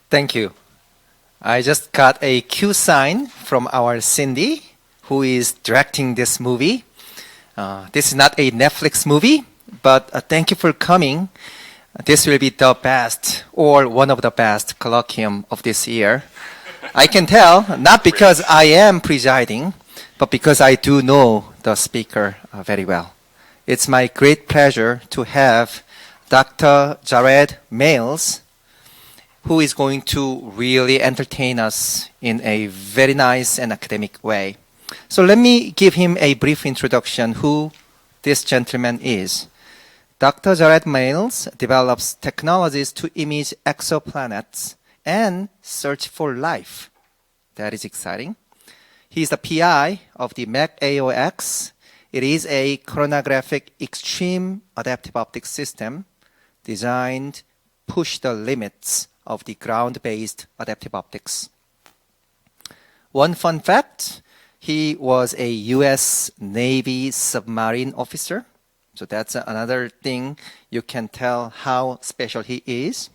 Thank you. I just got a cue sign from our Cindy, who is directing this movie. This is not a Netflix movie, but thank you for coming. This will be the best, or one of the best, colloquium of this year. I can tell, not because I am presiding, but because I do know the speaker very well. It's my great pleasure to have Dr. Jared Males, who is going to really entertain us in a very nice and academic way. So let me give him a brief introduction who this gentleman is. Dr. Jared Males develops technologies to image exoplanets and search for life. That is exciting. He is the PI of the MagAO-X. It is a coronagraphic extreme adaptive optics system designed to push the limits of the ground-based adaptive optics. One fun fact, he was a U.S. Navy submarine officer. So that's another thing you can tell how special he is.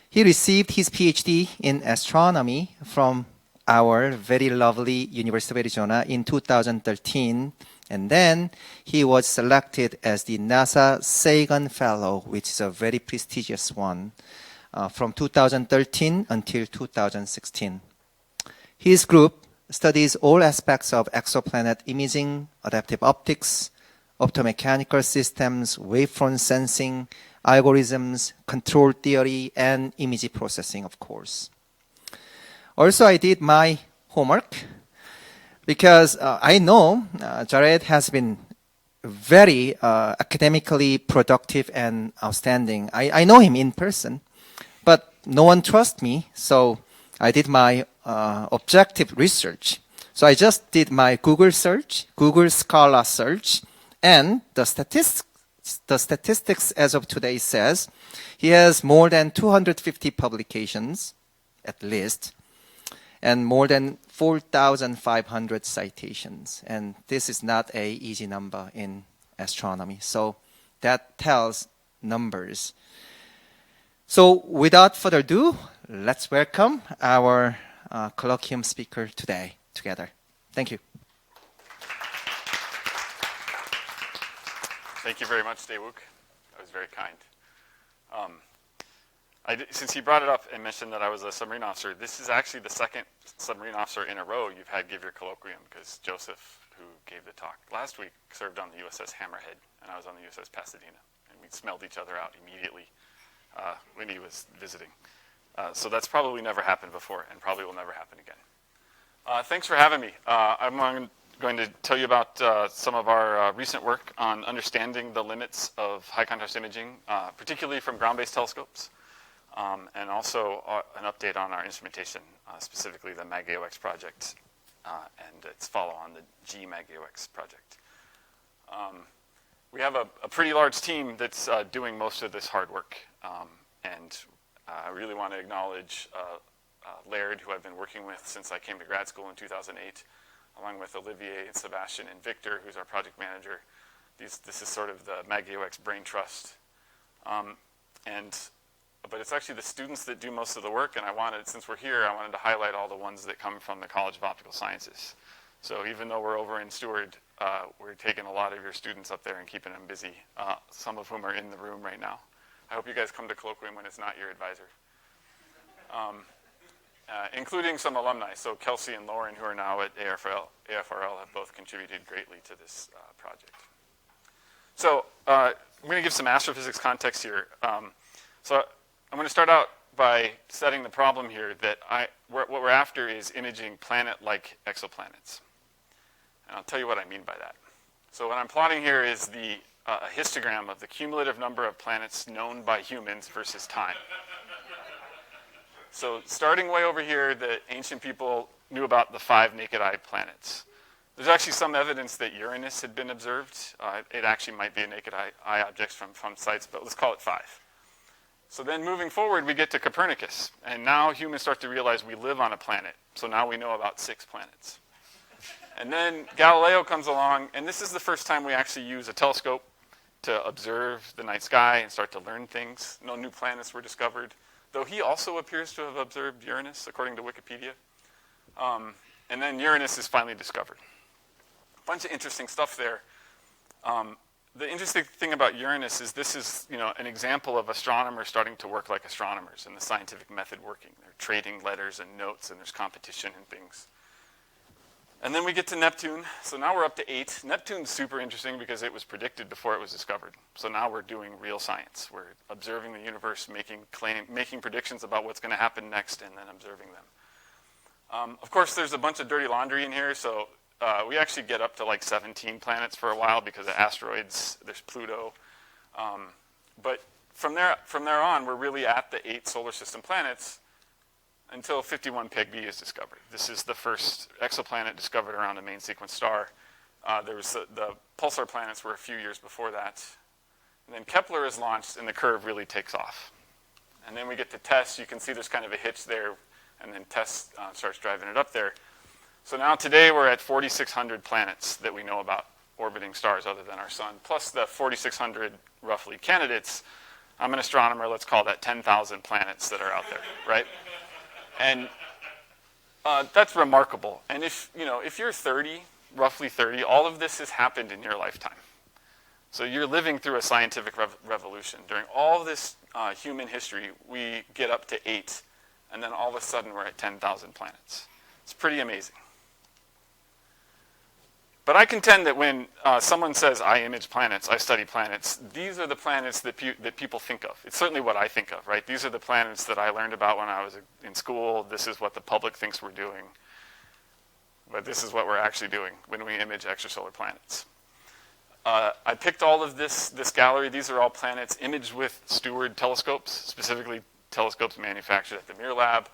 He received his PhD in astronomy from our very lovely University of Arizona in 2013. And then he was selected as the NASA Sagan Fellow, which is a very prestigious one, from 2013 until 2016. His group studies all aspects of exoplanet imaging, adaptive optics, optomechanical systems, wavefront sensing, algorithms, control theory, and image processing, of course. Also, I did my homework because I know Jared has been very academically productive and outstanding. I know him in person, but no one trusts me, so I did my objective research. So I just did my Google search, Google Scholar search, and the statistics as of today says he has more than 250 publications, at least, and more than 4,500 citations. And this is not an easy number in astronomy. So that tells numbers. So without further ado, let's welcome our colloquium speaker today together. Thank you. Thank you very much, Daewoo. That was very kind. Since he brought it up and mentioned that I was a submarine officer, this is actually the second submarine officer in a row you've had give your colloquium, because Joseph, who gave the talk last week, served on the USS Hammerhead, and I was on the USS Pasadena. And we smelled each other out immediately when he was visiting. So that's probably never happened before, and probably will never happen again. Thanks for having me. I'm going to tell you about some of our recent work on understanding the limits of high contrast imaging, particularly from ground-based telescopes, and also an update on our instrumentation, specifically the MagAO-X project and its follow-on, the GMagAO-X project. We have a pretty large team that's doing most of this hard work, and I really want to acknowledge Laird, who I've been working with since I came to grad school in 2008, along with Olivier and Sebastian and Victor, who's our project manager. This is sort of the MagAO-X brain trust. But it's actually the students that do most of the work, and since we're here, I wanted to highlight all the ones that come from the College of Optical Sciences. So even though we're over in Stewart, we're taking a lot of your students up there and keeping them busy, some of whom are in the room right now. I hope you guys come to colloquium when it's not your advisor. Including some alumni. So Kelsey and Lauren, who are now at AFRL, have both contributed greatly to this project. So I'm going to give some astrophysics context here. So I'm going to start out by setting the problem here that what we're after is imaging planet-like exoplanets. And I'll tell you what I mean by that. So what I'm plotting here is a histogram of the cumulative number of planets known by humans versus time. So starting way over here, the ancient people knew about the 5 naked-eye planets. There's actually some evidence that Uranus had been observed. It actually might be a naked-eye objects from sites, but let's call it 5. So then moving forward, we get to Copernicus. And now humans start to realize we live on a planet. So now we know about 6 planets. And then Galileo comes along, and this is the first time we actually use a telescope to observe the night sky and start to learn things. No new planets were discovered. though he also appears to have observed Uranus, according to Wikipedia. And then Uranus is finally discovered. A bunch of interesting stuff there. The interesting thing about Uranus is this is, an example of astronomers starting to work like astronomers and the scientific method working. They're trading letters and notes, and there's competition and things. And then we get to Neptune. So now we're up to 8. Neptune's super interesting because it was predicted before it was discovered. So now we're doing real science. We're observing the universe, making predictions about what's going to happen next, and then observing them. Of course, there's a bunch of dirty laundry in here. So we actually get up to like 17 planets for a while because of asteroids. There's Pluto. But from there on, we're really at the 8 solar system planets until 51 Peg B is discovered. This is the first exoplanet discovered around a main sequence star. There was the pulsar planets were a few years before that. And then Kepler is launched, and the curve really takes off. And then we get to TESS. You can see there's kind of a hitch there, and then TESS starts driving it up there. So now today we're at 4,600 planets that we know about orbiting stars other than our sun, plus the 4,600 roughly candidates. I'm an astronomer. Let's call that 10,000 planets that are out there, right? And that's remarkable. And if you're 30, roughly 30, all of this has happened in your lifetime. So you're living through a scientific revolution. During all this human history, we get up to 8, and then all of a sudden we're at 10,000 planets. It's pretty amazing. But I contend that when someone says, I image planets, I study planets, these are the planets that people think of. It's certainly what I think of, right? These are the planets that I learned about when I was in school. This is what the public thinks we're doing. But this is what we're actually doing when we image extrasolar planets. I picked all of this gallery. These are all planets imaged with Steward telescopes, specifically telescopes manufactured at the Mir Lab.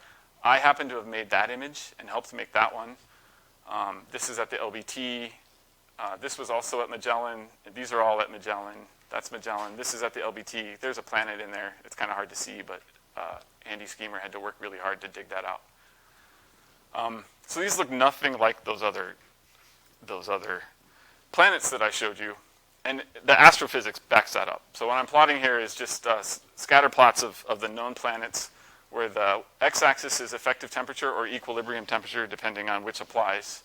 I happen to have made that image and helped make that one. This is at the LBT. This was also at Magellan. These are all at Magellan. That's Magellan. This is at the LBT. There's a planet in there. It's kind of hard to see, but Andy Schemer had to work really hard to dig that out. So these look nothing like those other planets that I showed you. And the astrophysics backs that up. So what I'm plotting here is just scatter plots of the known planets where the x-axis is effective temperature or equilibrium temperature, depending on which applies.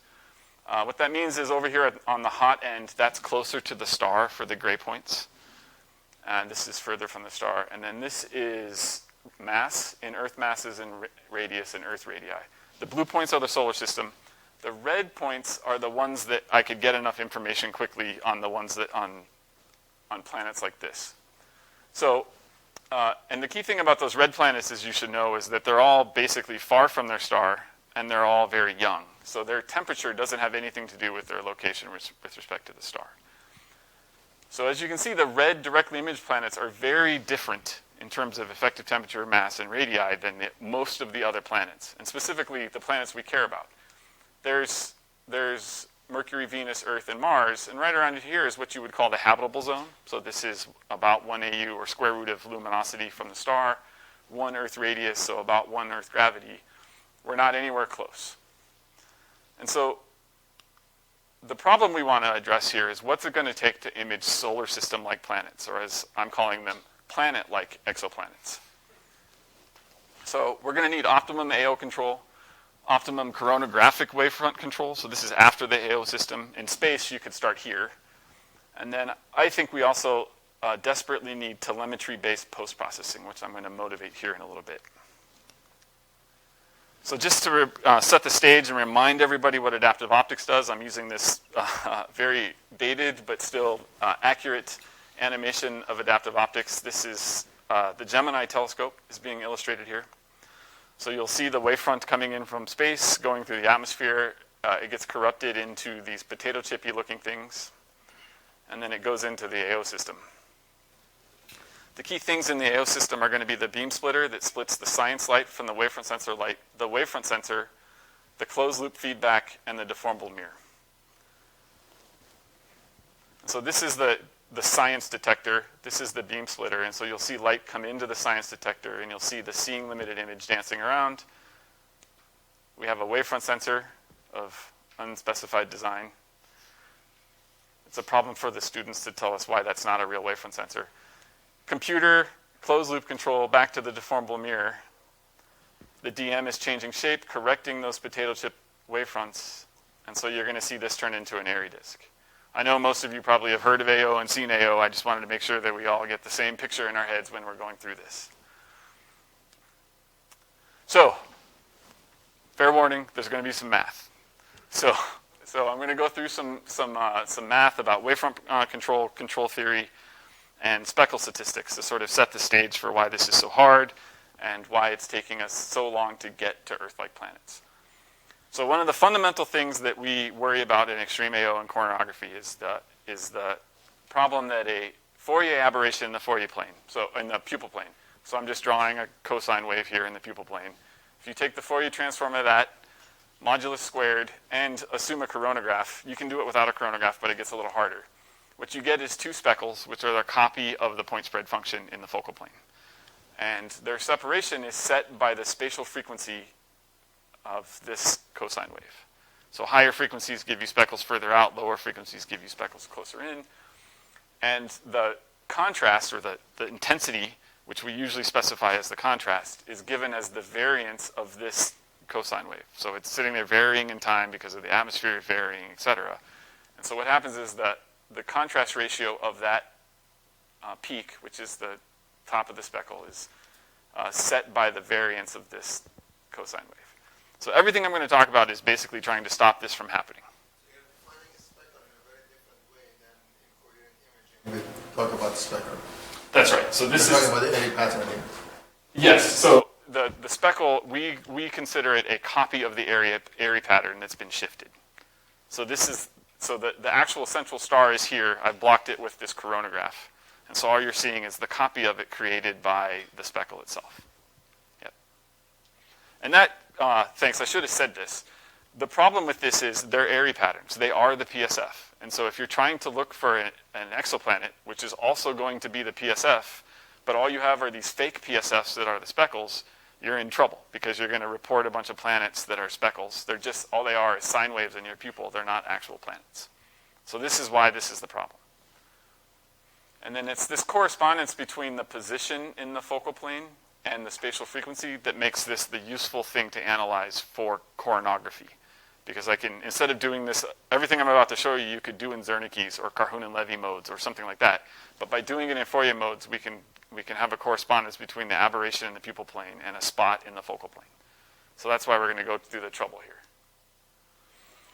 What that means is over here on the hot end, that's closer to the star for the gray points. And this is further from the star. And then this is mass in Earth masses and radius in Earth radii. The blue points are the solar system. The red points are the ones that I could get enough information quickly on the ones that on planets like this. So, and the key thing about those red planets, as you should know, is that they're all basically far from their star, and they're all very young. So their temperature doesn't have anything to do with their location with respect to the star. So as you can see, the red directly imaged planets are very different in terms of effective temperature, mass, and radii than most of the other planets, and specifically the planets we care about. There's Mercury, Venus, Earth, and Mars, and right around here is what you would call the habitable zone. So this is about 1 AU, or square root of luminosity from the star, 1 Earth radius, so about 1 Earth gravity. We're not anywhere close. And so the problem we want to address here is what's it going to take to image solar system-like planets, or as I'm calling them, planet-like exoplanets. So we're going to need optimum AO control, optimum coronagraphic wavefront control. So this is after the AO system. In space, you could start here. And then I think we also desperately need telemetry-based post-processing, which I'm going to motivate here in a little bit. So just to set the stage and remind everybody what adaptive optics does, I'm using this very dated but still accurate animation of adaptive optics. This is the Gemini telescope is being illustrated here. So you'll see the wavefront coming in from space, going through the atmosphere. It gets corrupted into these potato chippy looking things, and then it goes into the AO system. The key things in the AO system are going to be the beam splitter that splits the science light from the wavefront sensor light, the wavefront sensor, the closed loop feedback, and the deformable mirror. So this is the science detector. This is the beam splitter, and so you'll see light come into the science detector, and you'll see the seeing limited image dancing around. We have a wavefront sensor of unspecified design. It's a problem for the students to tell us why that's not a real wavefront sensor. Computer closed loop control back to the deformable mirror. The DM is changing shape, correcting those potato chip wavefronts, and so you're going to see this turn into an airy disk. I know most of you probably have heard of AO and seen AO. I just wanted to make sure that we all get the same picture in our heads when we're going through this. So, fair warning, there's going to be some math. So I'm going to go through some math about wavefront control theory, and speckle statistics to sort of set the stage for why this is so hard and why it's taking us so long to get to Earth-like planets. So one of the fundamental things that we worry about in extreme AO and coronagraphy is the problem that a Fourier aberration in the Fourier plane, so in the pupil plane. So I'm just drawing a cosine wave here in the pupil plane. If you take the Fourier transform of that, modulus squared, and assume a coronagraph, you can do it without a coronagraph, but it gets a little harder. What you get is two speckles, which are a copy of the point spread function in the focal plane. And their separation is set by the spatial frequency of this cosine wave. So higher frequencies give you speckles further out, lower frequencies give you speckles closer in. And the contrast, or the intensity, which we usually specify as the contrast, is given as the variance of this cosine wave. So it's sitting there varying in time because of the atmosphere varying, et cetera. And so what happens is that the contrast ratio of that peak, which is the top of the speckle, is set by the variance of this cosine wave. So everything I'm going to talk about is basically trying to stop this from happening. So you're defining a speckle in a very different way than in coherent imaging. We talk about the speckle. That's right. So this We're is talking about the airy pattern here. Yes. So the speckle, we consider it a copy of the airy pattern that's been shifted. So this is the actual central star is here. I've blocked it with this coronagraph. And so all you're seeing is the copy of it created by the speckle itself. Yep. And that, thanks, I should have said this. The problem with this is they're airy patterns. They are the PSF. And so if you're trying to look for an exoplanet, which is also going to be the PSF, but all you have are these fake PSFs that are the speckles, you're in trouble because you're going to report a bunch of planets that are speckles. They're just, all they are is sine waves in your pupil. They're not actual planets. So this is why this is the problem. And then it's this correspondence between the position in the focal plane and the spatial frequency that makes this the useful thing to analyze for coronagraphy. Because I can, instead of doing this, everything I'm about to show you, you could do in Zernike's or Carhoon-Levy modes or something like that. But by doing it in Fourier modes, we can have a correspondence between the aberration in the pupil plane and a spot in the focal plane. So that's why we're going to go through the trouble here.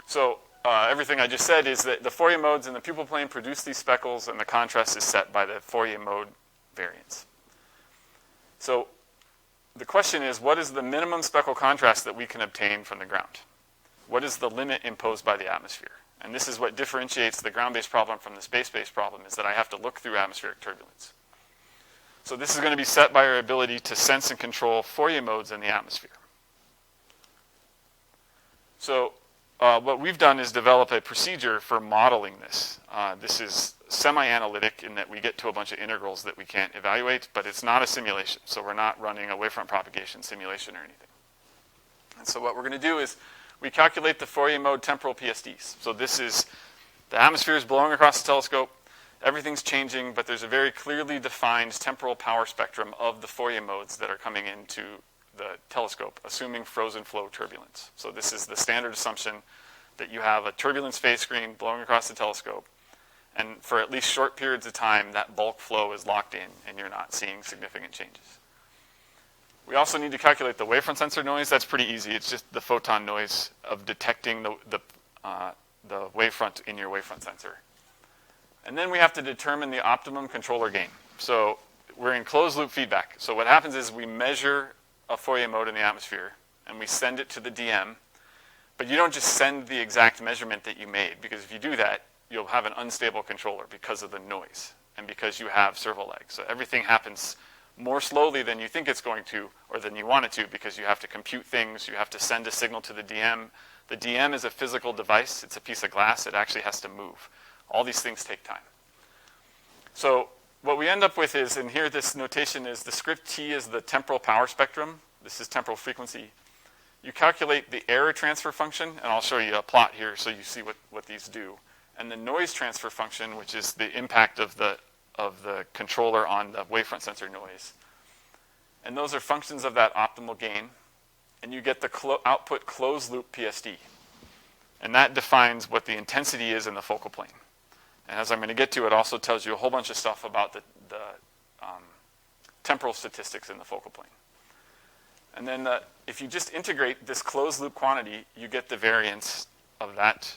So everything I just said is that the Fourier modes in the pupil plane produce these speckles, and the contrast is set by the Fourier mode variance. So the question is, what is the minimum speckle contrast that we can obtain from the ground? What is the limit imposed by the atmosphere? And this is what differentiates the ground-based problem from the space-based problem, is that I have to look through atmospheric turbulence. So this is going to be set by our ability to sense and control Fourier modes in the atmosphere. So what we've done is develop a procedure for modeling this. This is semi-analytic in that we get to a bunch of integrals that we can't evaluate, but it's not a simulation. So we're not running a wavefront propagation simulation or anything. And so what we're going to do is we calculate the Fourier mode temporal PSDs. So this is, the atmosphere is blowing across the telescope. Everything's changing, but there's a very clearly defined temporal power spectrum of the Fourier modes that are coming into the telescope, assuming frozen flow turbulence. So this is the standard assumption that you have a turbulence phase screen blowing across the telescope, and for at least short periods of time, that bulk flow is locked in, and you're not seeing significant changes. We also need to calculate the wavefront sensor noise. That's pretty easy. It's just the photon noise of detecting the wavefront in your wavefront sensor. And then we have to determine the optimum controller gain. So we're in closed loop feedback. So what happens is we measure a Fourier mode in the atmosphere, and we send it to the DM. But you don't just send the exact measurement that you made, because if you do that, you'll have an unstable controller because of the noise and because you have servo lag. So everything happens more slowly than you think it's going to, or than you want it to, because you have to compute things, you have to send a signal to the DM. The DM is a physical device. It's a piece of glass. It actually has to move. All these things take time. So what we end up with is, and here this notation is, the script T is the temporal power spectrum. This is temporal frequency. You calculate the error transfer function, and I'll show you a plot here so you see what these do. And the noise transfer function, which is the impact of the controller on the wavefront sensor noise. And those are functions of that optimal gain. And you get the output closed loop PSD. And that defines what the intensity is in the focal plane. And as I'm going to get to, it also tells you a whole bunch of stuff about the temporal statistics in the focal plane. And then if you just integrate this closed loop quantity, you get the variance of that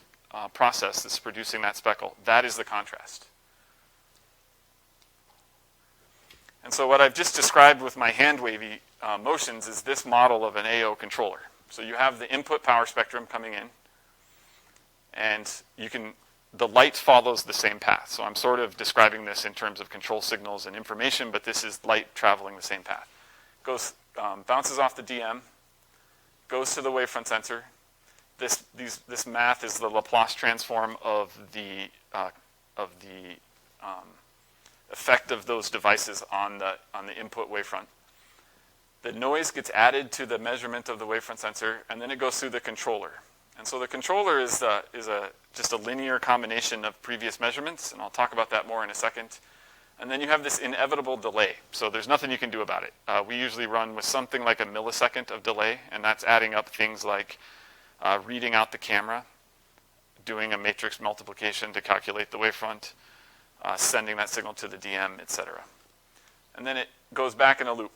process that's producing that speckle. That is the contrast. And so what I've just described with my hand wavy motions is this model of an AO controller. So you have the input power spectrum coming in, and the light follows the same path. So I'm sort of describing this in terms of control signals and information, but this is light traveling the same path. Goes, bounces off the DM, goes to the wavefront sensor. This math is the Laplace transform of the effect of those devices on the input wavefront. The noise gets added to the measurement of the wavefront sensor, and then it goes through the controller. And so the controller is just a linear combination of previous measurements, and I'll talk about that more in a second. And then you have this inevitable delay. So there's nothing you can do about it. We usually run with something like a millisecond of delay, and that's adding up things like reading out the camera, doing a matrix multiplication to calculate the wavefront, sending that signal to the DM, etc. And then it goes back in a loop.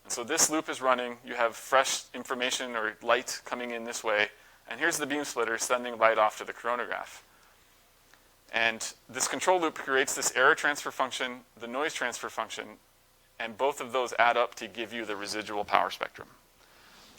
And so this loop is running. You have fresh information or light coming in this way. And here's the beam splitter sending light off to the coronagraph. And this control loop creates this error transfer function, the noise transfer function, and both of those add up to give you the residual power spectrum.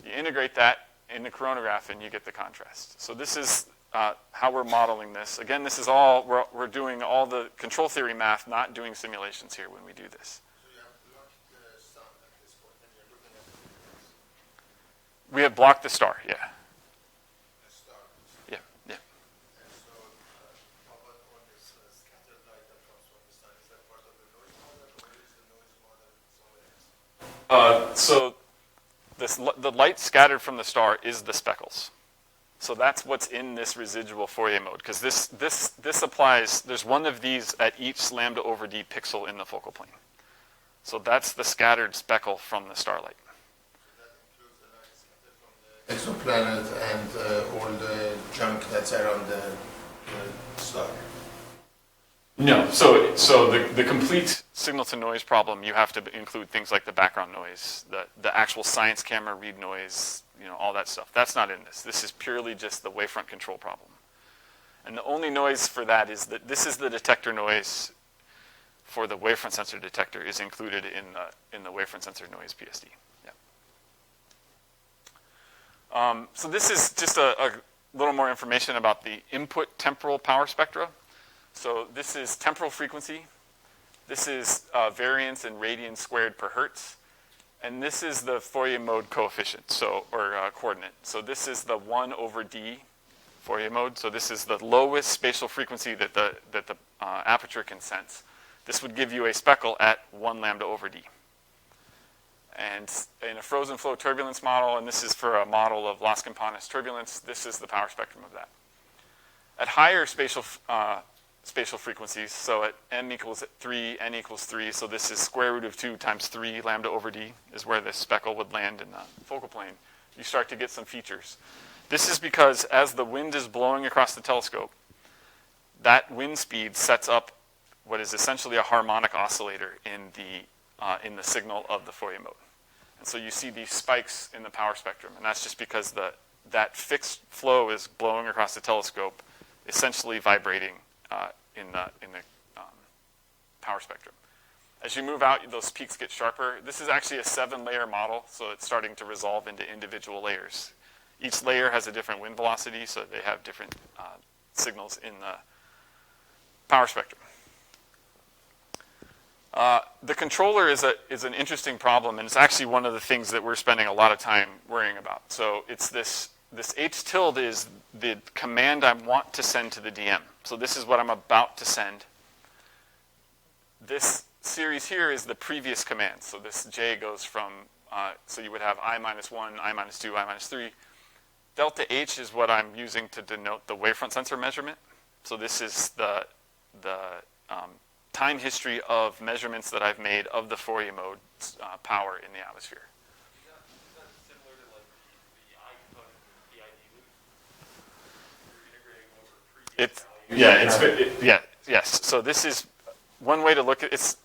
You integrate that in the coronagraph, and you get the contrast. So this is how we're modeling this. Again, this is all, we're doing all the control theory math, not doing simulations here when we do this. So you have blocked the sun at this point, and you're looking at the We have blocked the star, yeah. star. Yeah, yeah. And so, how about on this scattered light that comes from the sun? Is that part of the noise model, or is the noise model somewhere else? So the light scattered from the star is the speckles. So that's what's in this residual Fourier mode, because this applies, there's one of these at each lambda over d pixel in the focal plane. So that's the scattered speckle from the starlight. So that includes the light scattered from the exoplanet and all the junk that's around the star. No, so the complete signal to noise problem, you have to include things like the background noise, the actual science camera read noise, all that stuff. That's not in this. This is purely just the wavefront control problem. And the only noise for that is that this is the detector noise for the wavefront sensor detector is included in the wavefront sensor noise PSD. Yeah. So this is just a little more information about the input temporal power spectra. So this is temporal frequency. This is variance in radians squared per hertz. And this is the Fourier mode coefficient, or coordinate. So this is the 1 over d Fourier mode. So this is the lowest spatial frequency that the aperture can sense. This would give you a speckle at 1 lambda over d. And in a frozen flow turbulence model, and this is for a model of Las Campanas turbulence, this is the power spectrum of that. At higher spatial frequencies, so at m equals 3, n equals 3, so this is square root of 2 times 3 lambda over d is where this speckle would land in the focal plane. You start to get some features. This is because as the wind is blowing across the telescope, that wind speed sets up what is essentially a harmonic oscillator in the signal of the Fourier mode. And so you see these spikes in the power spectrum, and that's just because that fixed flow is blowing across the telescope, essentially vibrating in the power spectrum. As you move out, those peaks get sharper. This is actually a 7-layer model, so it's starting to resolve into individual layers. Each layer has a different wind velocity, so they have different signals in the power spectrum. The controller is an interesting problem, and it's actually one of the things that we're spending a lot of time worrying about. So it's this H tilde is the command I want to send to the DM. So this is what I'm about to send. This series here is the previous command. So this J goes from, so you would have I minus 1, I minus 2, I minus 3. Delta H is what I'm using to denote the wavefront sensor measurement. So this is the time history of measurements that I've made of the Fourier mode power in the atmosphere. Is that similar to like the I component in the PID loop? You're integrating over previous values. Yes. So this is one way to look at it.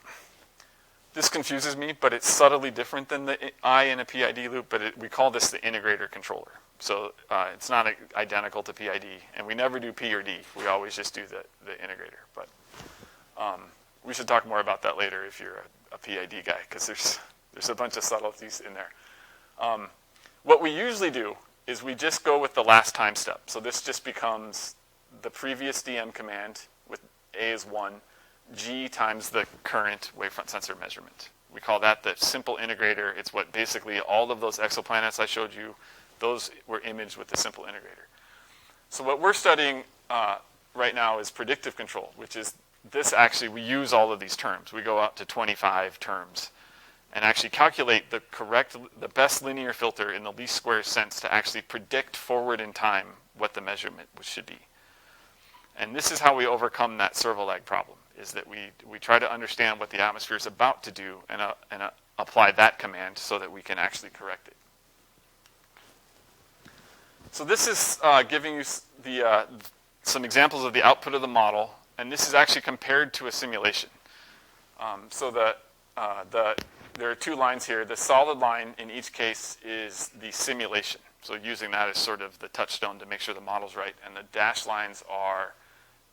This confuses me, but it's subtly different than the I in a PID loop, but we call this the integrator controller. So it's not identical to PID, and we never do P or D. We always just do the integrator. But we should talk more about that later if you're a PID guy, because there's a bunch of subtleties in there. What we usually do is we just go with the last time step. So this just becomes the previous DM command with A is 1, G times the current wavefront sensor measurement. We call that the simple integrator. It's what basically all of those exoplanets I showed you, those were imaged with the simple integrator. So what we're studying right now is predictive control, which is this actually, we use all of these terms. We go out to 25 terms and actually calculate the best linear filter in the least square sense to actually predict forward in time what the measurement should be. And this is how we overcome that servo lag problem, is that we try to understand what the atmosphere is about to do and apply that command so that we can actually correct it. So this is giving you some examples of the output of the model, and this is actually compared to a simulation. So there are two lines here. The solid line in each case is the simulation. So using that as sort of the touchstone to make sure the model's right, and the dashed lines are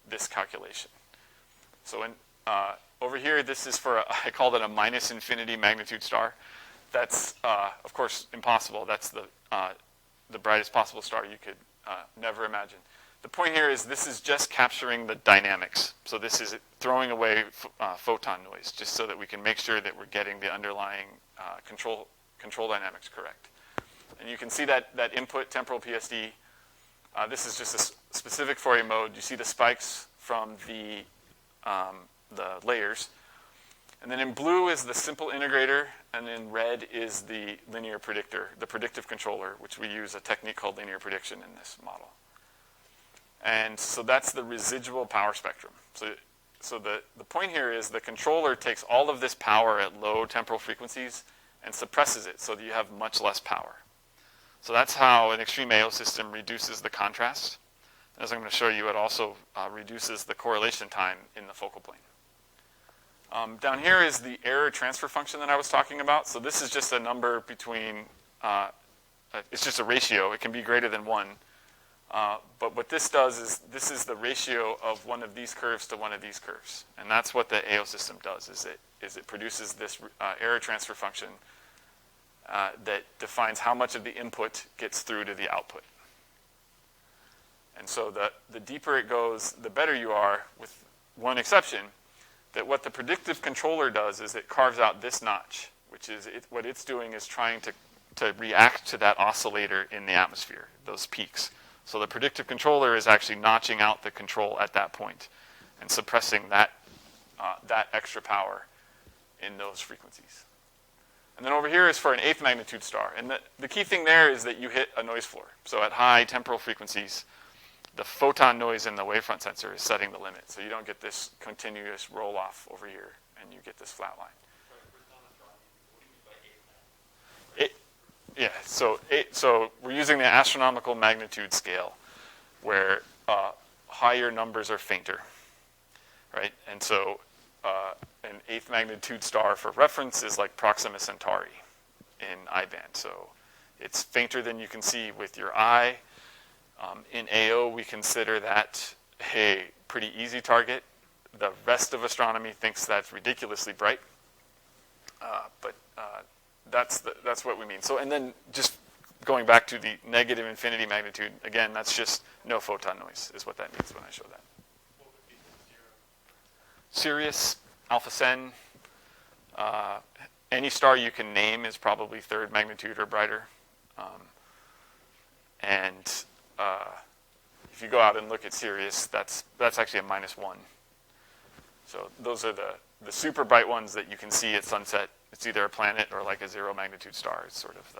this calculation. So over here, this is for, I called it a minus infinity magnitude star. That's, of course, impossible. That's the brightest possible star you could never imagine. The point here is this is just capturing the dynamics. So this is throwing away photon noise, just so that we can make sure that we're getting the underlying control dynamics correct. And you can see that input temporal PSD. This is just a specific Fourier mode. You see the spikes from the layers. And then in blue is the simple integrator, and in red is the linear predictor, the predictive controller, which we use a technique called linear prediction in this model. And so that's the residual power spectrum. So the point here is the controller takes all of this power at low temporal frequencies and suppresses it so that you have much less power. So that's how an extreme AO system reduces the contrast. As I'm going to show you, it also reduces the correlation time in the focal plane. Down here is the error transfer function that I was talking about. So this is just a number between, it's just a ratio. It can be greater than 1. But what this does is this is the ratio of one of these curves to one of these curves. And that's what the AO system does, is it produces this error transfer function that defines how much of the input gets through to the output. And so the deeper it goes, the better you are, with one exception, that what the predictive controller does is it carves out this notch, which is what it's doing is trying to react to that oscillator in the atmosphere, those peaks. So the predictive controller is actually notching out the control at that point and suppressing that extra power in those frequencies. And then over here is for an 8th magnitude star. And the key thing there is that you hit a noise floor. So at high temporal frequencies, the photon noise in the wavefront sensor is setting the limit. So you don't get this continuous roll-off over here, and you get this flat line. Yeah, so we're using the astronomical magnitude scale, where higher numbers are fainter, right? And so an 8th magnitude star for reference is like Proxima Centauri in I-band. So it's fainter than you can see with your eye. In AO, we consider that a pretty easy target. The rest of astronomy thinks that's ridiculously bright, but that's what we mean. So, and then just going back to the negative infinity magnitude, again, that's just no photon noise is what that means when I show that. What would be zero? Sirius, Alpha Cen, any star you can name is probably 3rd magnitude or brighter. If you go out and look at Sirius, that's actually a -1. So those are the super bright ones that you can see at sunset. It's either a planet or like a 0 magnitude star. It's sort of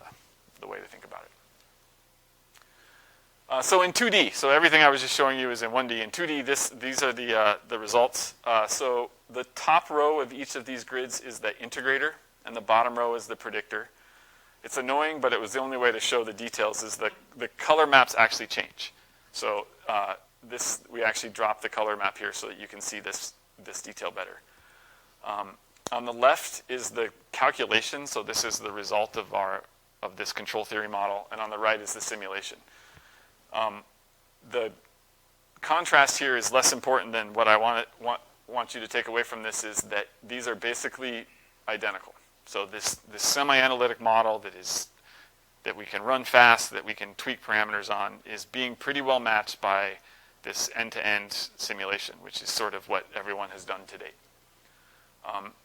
the way to think about it. So in 2D, so everything I was just showing you is in 1D. In 2D, these are the results. So the top row of each of these grids is the integrator, and the bottom row is the predictor. It's annoying, but it was the only way to show the details is the color maps actually change. So we actually dropped the color map here so that you can see this detail better. On the left is the calculation, so this is the result of this control theory model, and on the right is the simulation. The contrast here is less important than what I want you to take away from this is that these are basically identical. So this semi-analytic model that we can run fast, that we can tweak parameters on, is being pretty well matched by this end-to-end simulation, which is sort of what everyone has done to date.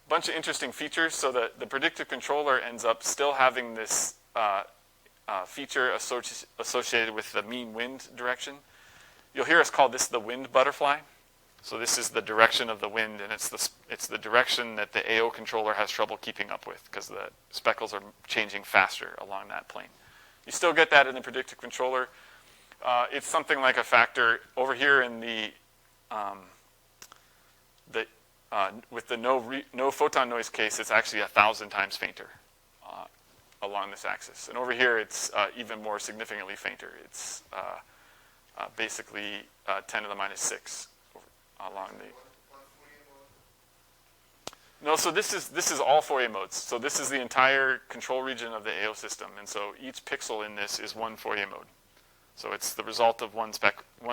Bunch of interesting features. So the predictive controller ends up still having this feature associated with the mean wind direction. You'll hear us call this the wind butterfly. So this is the direction of the wind, and it's the direction that the AO controller has trouble keeping up with because the speckles are changing faster along that plane. You still get that in the predictive controller. It's something like a factor over here in with the no photon noise case. It's actually 1,000 times fainter along this axis, and over here it's even more significantly fainter. It's basically 10 to the minus 6 along the. No, so this is all Fourier modes. So this is the entire control region of the AO system, and so each pixel in this is one Fourier mode. So it's the result of one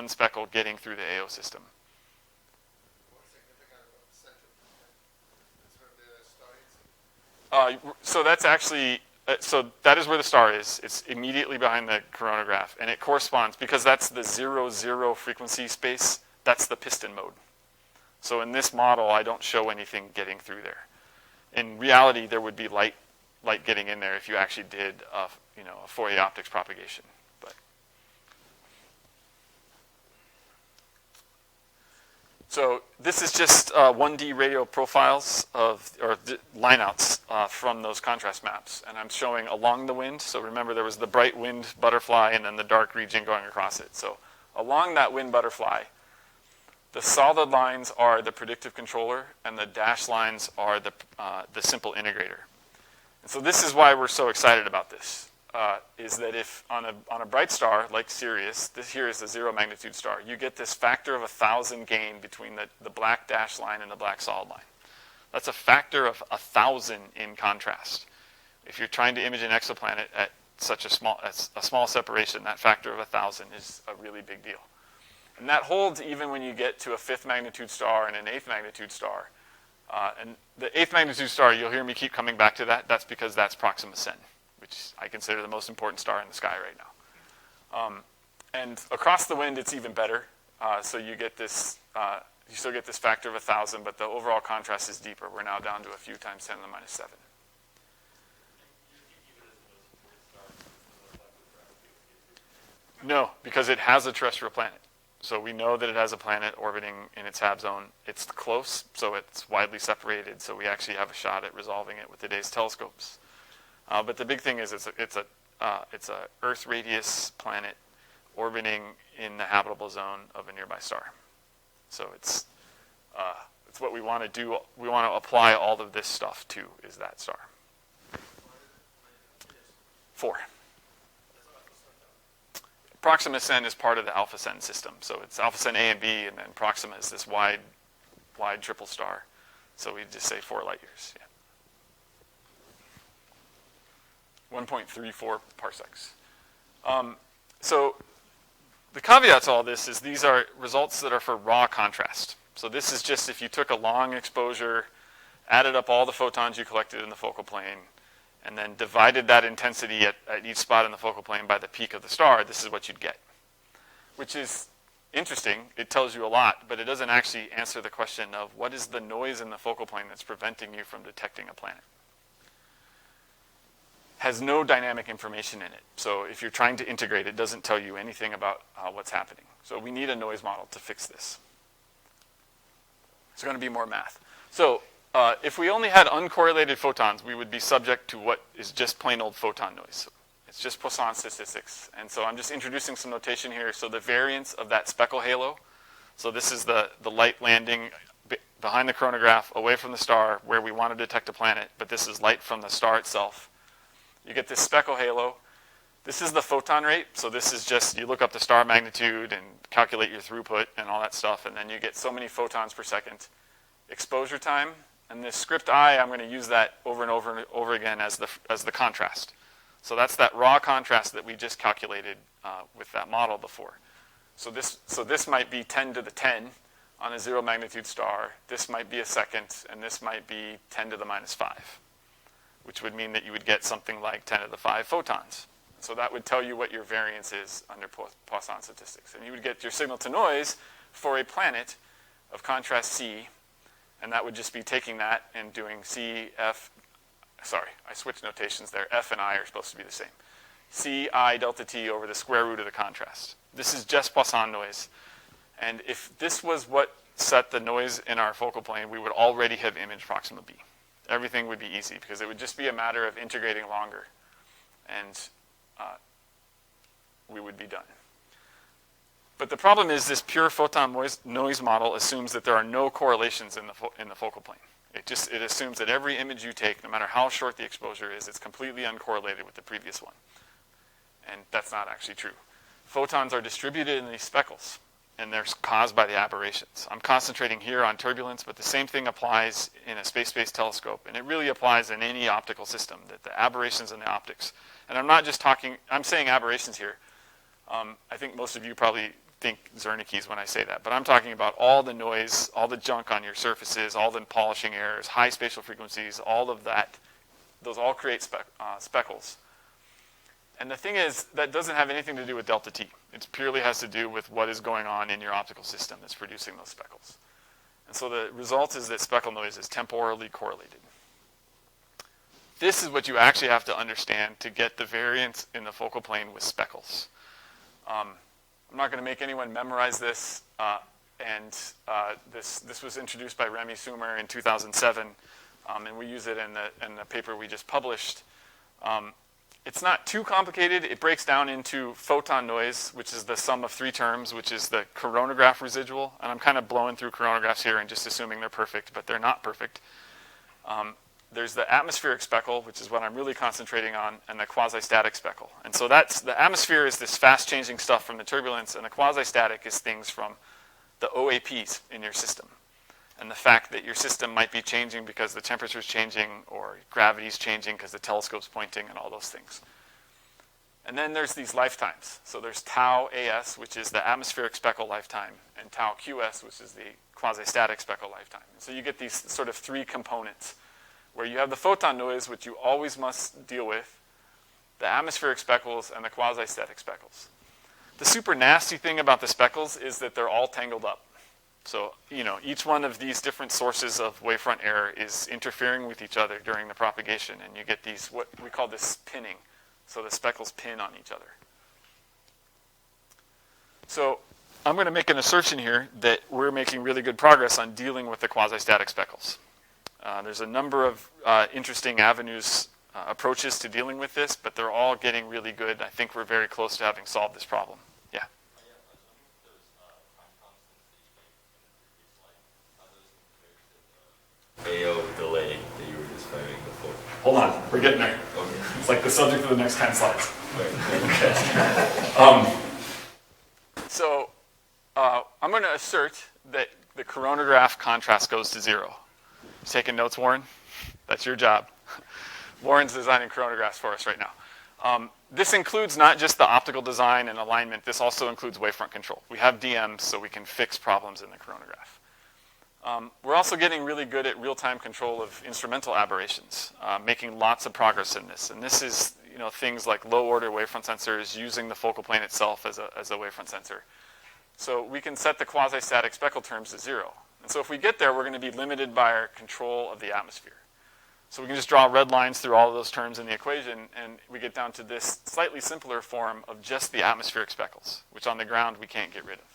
speckle getting through the AO system. So that's actually, so that is where the star is. It's immediately behind the coronagraph, and it corresponds, because that's the 0, frequency space, that's the piston mode. So in this model, I don't show anything getting through there. In reality, there would be light getting in there if you actually did a Fourier optics propagation. So this is just 1D radio profiles or lineouts from those contrast maps. And I'm showing along the wind. So remember, there was the bright wind butterfly and then the dark region going across it. So along that wind butterfly, the solid lines are the predictive controller, and the dashed lines are the simple integrator. And so this is why we're so excited about this. Is that if on a bright star like Sirius, this here is a 0 magnitude star, you get this factor of 1,000 gain between the black dashed line and the black solid line. That's a factor of 1,000 in contrast. If you're trying to image an exoplanet at such a small separation, that factor of 1,000 is a really big deal. And that holds even when you get to a 5th magnitude star and an 8th magnitude star. And the 8th magnitude star, you'll hear me keep coming back to that. That's because that's Proxima Centauri, which I consider the most important star in the sky right now. And across the wind, it's even better. So you get this, you still get this factor of 1,000, but the overall contrast is deeper. We're now down to a few times 10 to the minus 7. No, because it has a terrestrial planet. So we know that it has a planet orbiting in its Hab zone. It's close, so it's widely separated. So we actually have a shot at resolving it with today's telescopes. But the big thing is it's a Earth radius planet orbiting in the habitable zone of a nearby star. So it's what we want to do. We want to apply all of this stuff to is that star. 4. Proxima Centauri is part of the Alpha Centauri system. So it's Alpha Centauri A and B, and then Proxima is this wide triple star. So we just say 4 light years. Yeah. 1.34 parsecs. So the caveat to all this is these are results that are for raw contrast. So this is just if you took a long exposure, added up all the photons you collected in the focal plane, and then divided that intensity at each spot in the focal plane by the peak of the star, this is what you'd get. Which is interesting. It tells you a lot, but it doesn't actually answer the question of what is the noise in the focal plane that's preventing you from detecting a planet. Has no dynamic information in it. So if you're trying to integrate, it doesn't tell you anything about what's happening. So we need a noise model to fix this. It's going to be more math. So if we only had uncorrelated photons, we would be subject to what is just plain old photon noise. It's just Poisson statistics. And so I'm just introducing some notation here. So the variance of that speckle halo. So this is the light landing behind the coronagraph, away from the star, where we want to detect a planet. But this is light from the star itself. You get this speckle halo. This is the photon rate. So this is just, you look up the star magnitude and calculate your throughput and all that stuff. And then you get so many photons per second. Exposure time. And this script I, I'm going to use that over and over and over again as the contrast. So that's that raw contrast that we just calculated with that model before. So this might be 10 to the 10 on a 0 magnitude star. This might be a second, and this might be 10 to the minus 5, which would mean that you would get something like 10 to the 5 photons. So that would tell you what your variance is under Poisson statistics. And you would get your signal to noise for a planet of contrast C, and that would just be taking that and doing C, F, sorry, I switched notations there. F and I are supposed to be the same. C, I, delta T over the square root of the contrast. This is just Poisson noise. And if this was what set the noise in our focal plane, we would already have imaged Proxima B. Everything would be easy because it would just be a matter of integrating longer. And we would be done. But the problem is this pure photon noise model assumes that there are no correlations in the focal plane. It assumes that every image you take, no matter how short the exposure is, it's completely uncorrelated with the previous one. And that's not actually true. Photons are distributed in these speckles, and they're caused by the aberrations. I'm concentrating here on turbulence, but the same thing applies in a space-based telescope, and it really applies in any optical system, that the aberrations in the optics. And I'm not just talking, I'm saying aberrations here. I think most of you probably think Zernicke's when I say that, but I'm talking about all the noise, all the junk on your surfaces, all the polishing errors, high spatial frequencies, all of that. Those all create speckles. And the thing is, that doesn't have anything to do with delta T. It purely has to do with what is going on in your optical system that's producing those speckles. And so the result is that speckle noise is temporally correlated. This is what you actually have to understand to get the variance in the focal plane with speckles. I'm not going to make anyone memorize this, this was introduced by Remy Sumer in 2007, and we use it in the paper we just published. It's not too complicated. It breaks down into photon noise, which is the sum of 3 terms, which is the coronagraph residual. And I'm kind of blowing through coronagraphs here and just assuming they're perfect, but they're not perfect. There's the atmospheric speckle, which is what I'm really concentrating on, and the quasi-static speckle. And so that's, the atmosphere is this fast-changing stuff from the turbulence, and the quasi-static is things from the OAPs in your system. And the fact that your system might be changing because the temperature is changing, or gravity is changing because the telescope's pointing, and all those things. And then there's these lifetimes. So there's tau AS, which is the atmospheric speckle lifetime, and tau QS, which is the quasi-static speckle lifetime. And so you get these sort of 3 components, where you have the photon noise, which you always must deal with, the atmospheric speckles, and the quasi-static speckles. The super nasty thing about the speckles is that they're all tangled up. So, each one of these different sources of wavefront error is interfering with each other during the propagation, and you get these, what we call this pinning. So the speckles pin on each other. So I'm going to make an assertion here that we're making really good progress on dealing with the quasi-static speckles. There's a number of interesting avenues, approaches to dealing with this, but they're all getting really good. I think we're very close to having solved this problem. Yeah? MagAO delay that you were describing before. Hold on, we're getting there. Okay. It's like the subject of the next 10 slides. Right. So I'm going to assert that the coronagraph contrast goes to 0. You taking notes, Warren? That's your job. Warren's designing coronagraphs for us right now. This includes not just the optical design and alignment. This also includes wavefront control. We have DMs so we can fix problems in the coronagraph. We're also getting really good at real-time control of instrumental aberrations, making lots of progress in this. And this is things like low-order wavefront sensors using the focal plane itself as a wavefront sensor. So we can set the quasi-static speckle terms to 0. And so if we get there, we're going to be limited by our control of the atmosphere. So we can just draw red lines through all of those terms in the equation, and we get down to this slightly simpler form of just the atmospheric speckles, which on the ground we can't get rid of.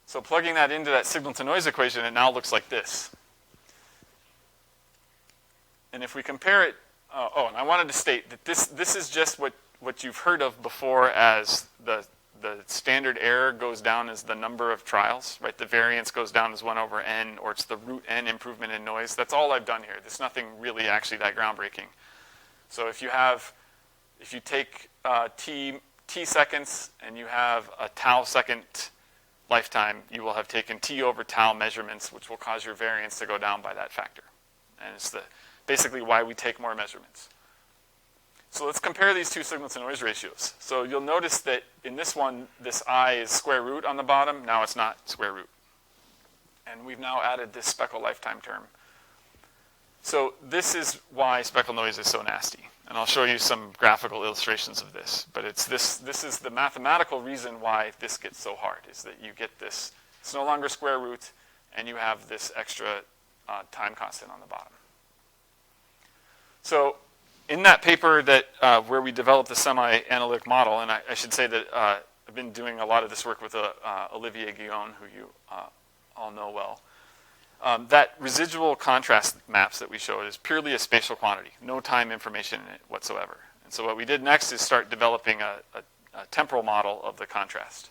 So plugging that into that signal-to-noise equation, it now looks like this. And if we compare it And I wanted to state that this is just what you've heard of before as the standard error goes down as the number of trials, right? The variance goes down as 1 over n, or it's the root n improvement in noise. That's all I've done here. There's nothing really actually that groundbreaking. So if you take t seconds and you have a tau second lifetime, you will have taken t over tau measurements, which will cause your variance to go down by that factor. And it's basically why we take more measurements. So let's compare these two signal-to-noise ratios. So you'll notice that in this one, this I is square root on the bottom. Now it's not square root. And we've now added this Speckle Lifetime term. So this is why speckle noise is so nasty. And I'll show you some graphical illustrations of this. But this is the mathematical reason why this gets so hard, is that you get this, it's no longer square root, and you have this extra time constant on the bottom. So in that paper that where we developed the semi-analytic model, and I should say that I've been doing a lot of this work with Olivier Guillon, who you all know well. That residual contrast maps that we showed is purely a spatial quantity, no time information in it whatsoever. And so what we did next is start developing a temporal model of the contrast,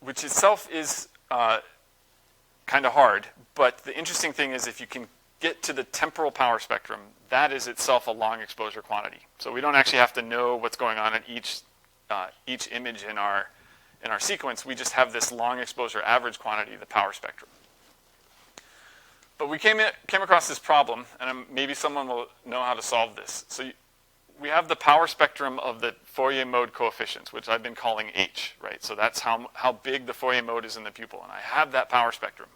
which itself is kind of hard. But the interesting thing is if you can get to the temporal power spectrum, that is itself a long exposure quantity. So we don't actually have to know what's going on in each image in our sequence. We just have this long exposure average quantity, the power spectrum. But we came across this problem, and maybe someone will know how to solve this. So we have the power spectrum of the Fourier mode coefficients, which I've been calling H, right? So that's how big the Fourier mode is in the pupil, and I have that power spectrum.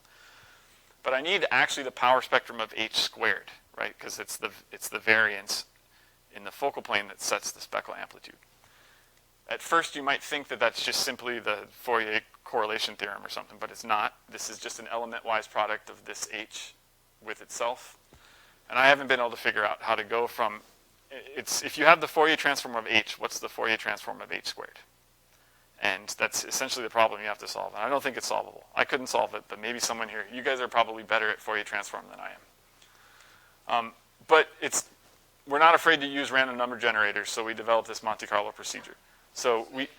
But I need actually the power spectrum of H squared, right? Because it's the variance in the focal plane that sets the speckle amplitude. At first, you might think that that's just simply the Fourier correlation theorem or something, but it's not. This is just an element-wise product of this H with itself. And I haven't been able to figure out how to go from, if you have the Fourier transform of H, what's the Fourier transform of H squared? And that's essentially the problem you have to solve. And I don't think it's solvable. I couldn't solve it, but maybe someone here, you guys are probably better at Fourier transform than I am. But we're not afraid to use random number generators, so we developed this Monte Carlo procedure. So we...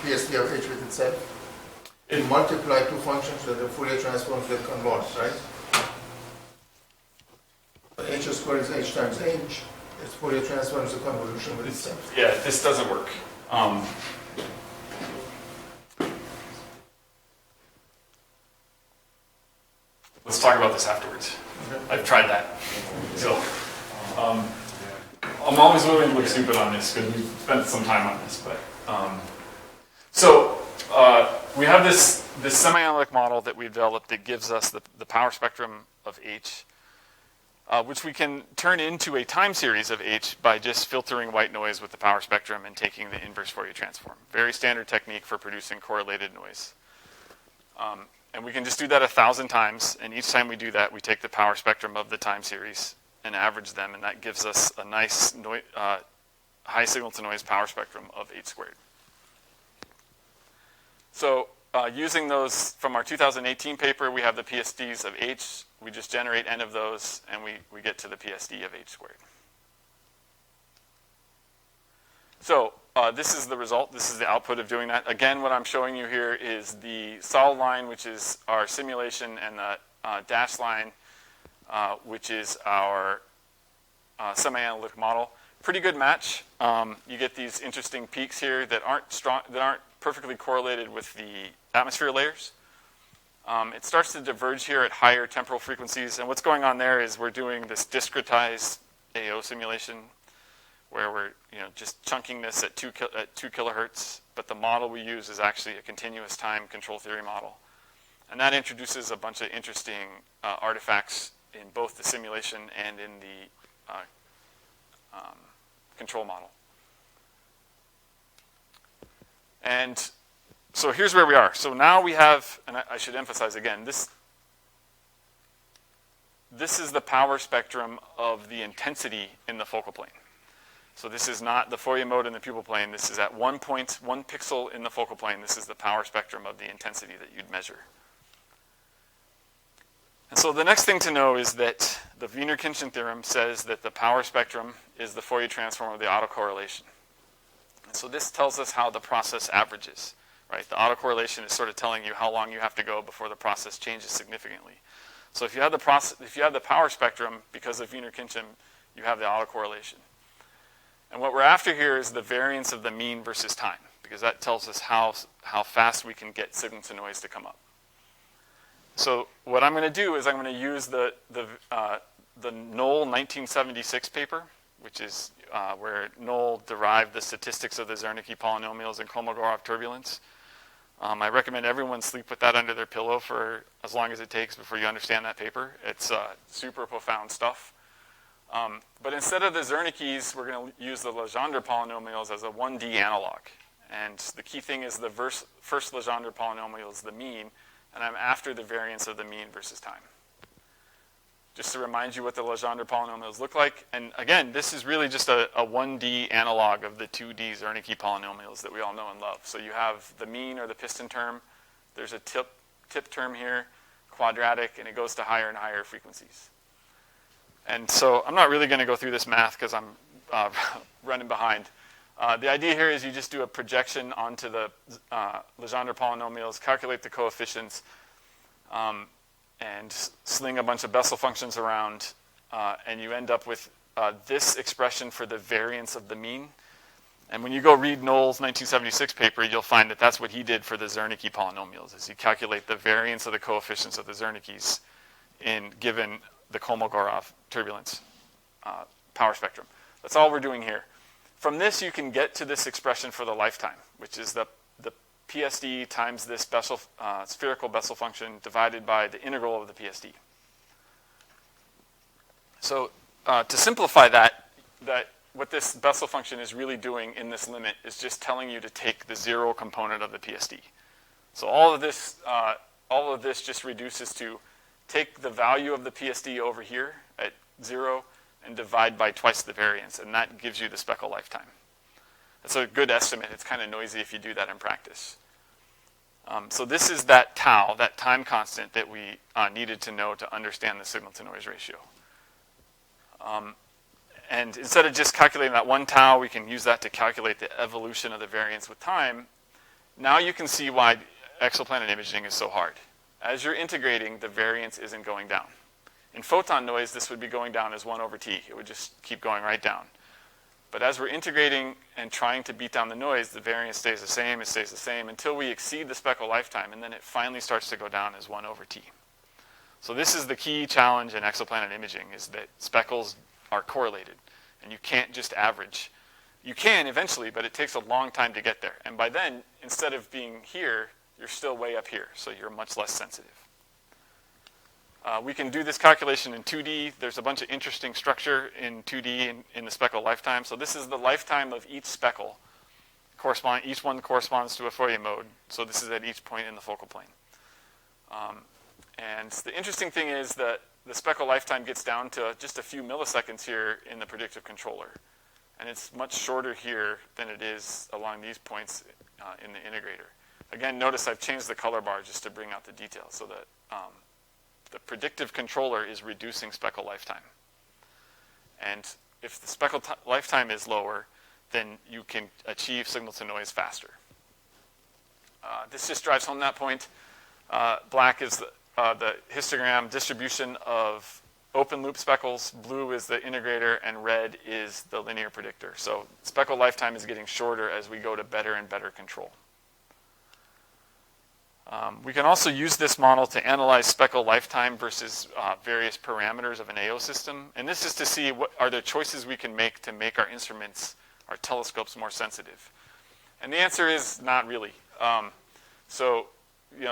PSD of H with itself. You multiply two functions with the Fourier transforms that converge, right? H squared is H times H. Its Fourier transform is a convolution with itself. Yeah, this doesn't work. Let's talk about this afterwards. Okay. I've tried that. So I'm always willing to look stupid on this because we've spent some time on this. But we have this semi-analytic model that we've developed that gives us the power spectrum of H, which we can turn into a time series of H by just filtering white noise with the power spectrum and taking the inverse Fourier transform. Very standard technique for producing correlated noise. And we can just do that 1,000 times, and each time we do that, we take the power spectrum of the time series and average them, and that gives us a nice high signal-to-noise power spectrum of H squared. So using those from our 2018 paper, we have the PSDs of H. We just generate n of those, and we get to the PSD of H squared. So this is the result. This is the output of doing that. Again, what I'm showing you here is the solid line, which is our simulation, and the dashed line, which is our semi-analytic model. Pretty good match. You get these interesting peaks here that aren't perfectly correlated with the atmosphere layers. It starts to diverge here at higher temporal frequencies, and what's going on there is we're doing this discretized AO simulation, where we're just chunking this at 2 kilohertz, but the model we use is actually a continuous time control theory model. And that introduces a bunch of interesting artifacts in both the simulation and in the control model. And so here's where we are. So now we have, and I should emphasize again, this is the power spectrum of the intensity in the focal plane. So this is not the Fourier mode in the pupil plane. This is at 1 pixel in the focal plane. This is the power spectrum of the intensity that you'd measure. And so the next thing to know is that the Wiener-Khinchin theorem says that the power spectrum is the Fourier transform of the autocorrelation. And so this tells us how the process averages, right? The autocorrelation is sort of telling you how long you have to go before the process changes significantly. So if you have the power spectrum, because of Wiener-Khinchin, you have the autocorrelation. And what we're after here is the variance of the mean versus time, because that tells us how fast we can get signal to noise to come up. So what I'm going to do is I'm going to use the Knoll 1976 paper, which is where Knoll derived the statistics of the Zernike polynomials and Kolmogorov turbulence. I recommend everyone sleep with that under their pillow for as long as it takes before you understand that paper. It's super profound stuff. But instead of the Zernikes, we're going to use the Legendre polynomials as a 1D analog. And the key thing is the first Legendre polynomial is the mean, and I'm after the variance of the mean versus time. Just to remind you what the Legendre polynomials look like. And again, this is really just a 1D analog of the 2D Zernike polynomials that we all know and love. So you have the mean or the piston term. There's a tip term here, quadratic, and it goes to higher and higher frequencies. And so I'm not really going to go through this math because I'm running behind. The idea here is you just do a projection onto the Legendre polynomials, calculate the coefficients, and sling a bunch of Bessel functions around, and you end up with this expression for the variance of the mean. And when you go read Knoll's 1976 paper, you'll find that that's what he did for the Zernike polynomials, is he calculate the variance of the coefficients of the Zernikes given the Kolmogorov turbulence power spectrum. That's all we're doing here. From this, you can get to this expression for the lifetime, which is the PSD times this spherical Bessel function divided by the integral of the PSD. So to simplify that what this Bessel function is really doing in this limit is just telling you to take the zero component of the PSD. So all of this just reduces to take the value of the PSD over here at 0 and divide by twice the variance, and that gives you the Speckle lifetime. That's a good estimate. It's kind of noisy if you do that in practice. So this is that tau, that time constant that we needed to know to understand the signal-to-noise ratio. And instead of just calculating that one tau, we can use that to calculate the evolution of the variance with time. Now you can see why exoplanet imaging is so hard. As you're integrating, the variance isn't going down. In photon noise, this would be going down as 1 over t. It would just keep going right down. But as we're integrating and trying to beat down the noise, the variance stays the same, it stays the same, until we exceed the Speckle lifetime, and then it finally starts to go down as 1 over t. So this is the key challenge in exoplanet imaging, is that speckles are correlated, and you can't just average. You can eventually, but it takes a long time to get there. And by then, instead of being here, you're still way up here, so you're much less sensitive. We can do this calculation in 2D. There's a bunch of interesting structure in 2D in the Speckle lifetime. So this is the lifetime of each speckle. Each one corresponds to a Fourier mode. So this is at each point in the focal plane. And the interesting thing is that the Speckle lifetime gets down to just a few milliseconds here in the predictive controller. And it's much shorter here than it is along these points in the integrator. Again, notice I've changed the color bar just to bring out the details so that the predictive controller is reducing Speckle lifetime. And if the Speckle lifetime is lower, then you can achieve signal to noise faster. This just drives home that point. Black is the histogram distribution of open loop speckles, blue is the integrator, and red is the linear predictor. So Speckle lifetime is getting shorter as we go to better and better control. We can also use this model to analyze Speckle lifetime versus various parameters of an AO system. And this is to see what are the choices we can make to make our instruments, our telescopes, more sensitive. And the answer is not really.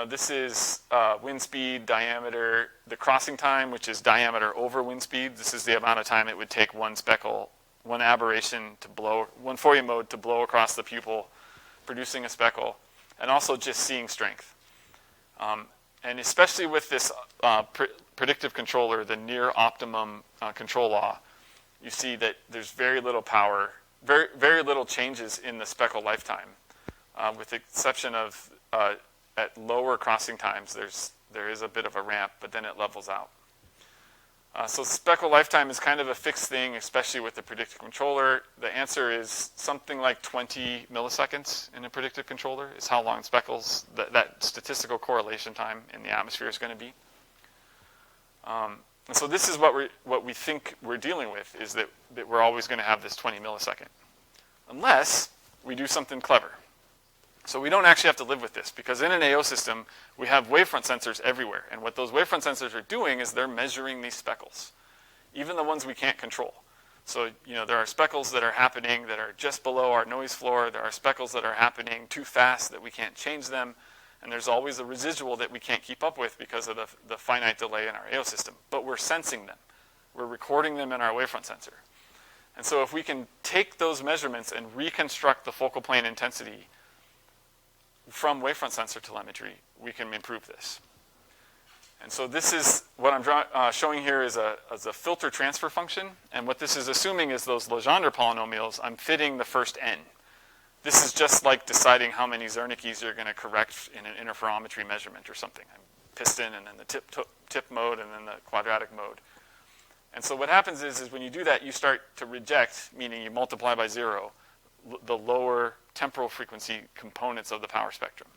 This is wind speed, diameter, the crossing time, which is diameter over wind speed. This is the amount of time it would take one speckle, one aberration to blow, one Fourier mode to blow across the pupil, producing a speckle, and also just seeing strength. And especially with this predictive controller, the near optimum control law, you see that there's very little power, very little changes in the Speckle lifetime, with the exception of at lower crossing times, there's there is a bit of a ramp, but then it levels out. So Speckle Lifetime is kind of a fixed thing, especially with the predictive controller. The answer is something like 20 milliseconds in a predictive controller is how long speckles, that statistical correlation time in the atmosphere is going to be. And so this is what we think we're dealing with, is that we're always going to have this 20 millisecond. Unless we do something clever. So we don't actually have to live with this, because in an AO system, we have wavefront sensors everywhere. And what those wavefront sensors are doing is they're measuring these speckles, even the ones we can't control. So, there are speckles that are happening that are just below our noise floor. There are speckles that are happening too fast that we can't change them. And there's always a residual that we can't keep up with because of the finite delay in our AO system. But we're sensing them. We're recording them in our wavefront sensor. And so if we can take those measurements and reconstruct the focal plane intensity from wavefront sensor telemetry, we can improve this. And so this is what I'm showing here is a filter transfer function. And what this is assuming is those Legendre polynomials, I'm fitting the first n. This is just like deciding how many Zernicke's you're going to correct in an interferometry measurement or something. Piston, and then the tip mode, and then the quadratic mode. And so what happens is when you do that, you start to reject, meaning you multiply by 0, the lower temporal frequency components of the power spectrum.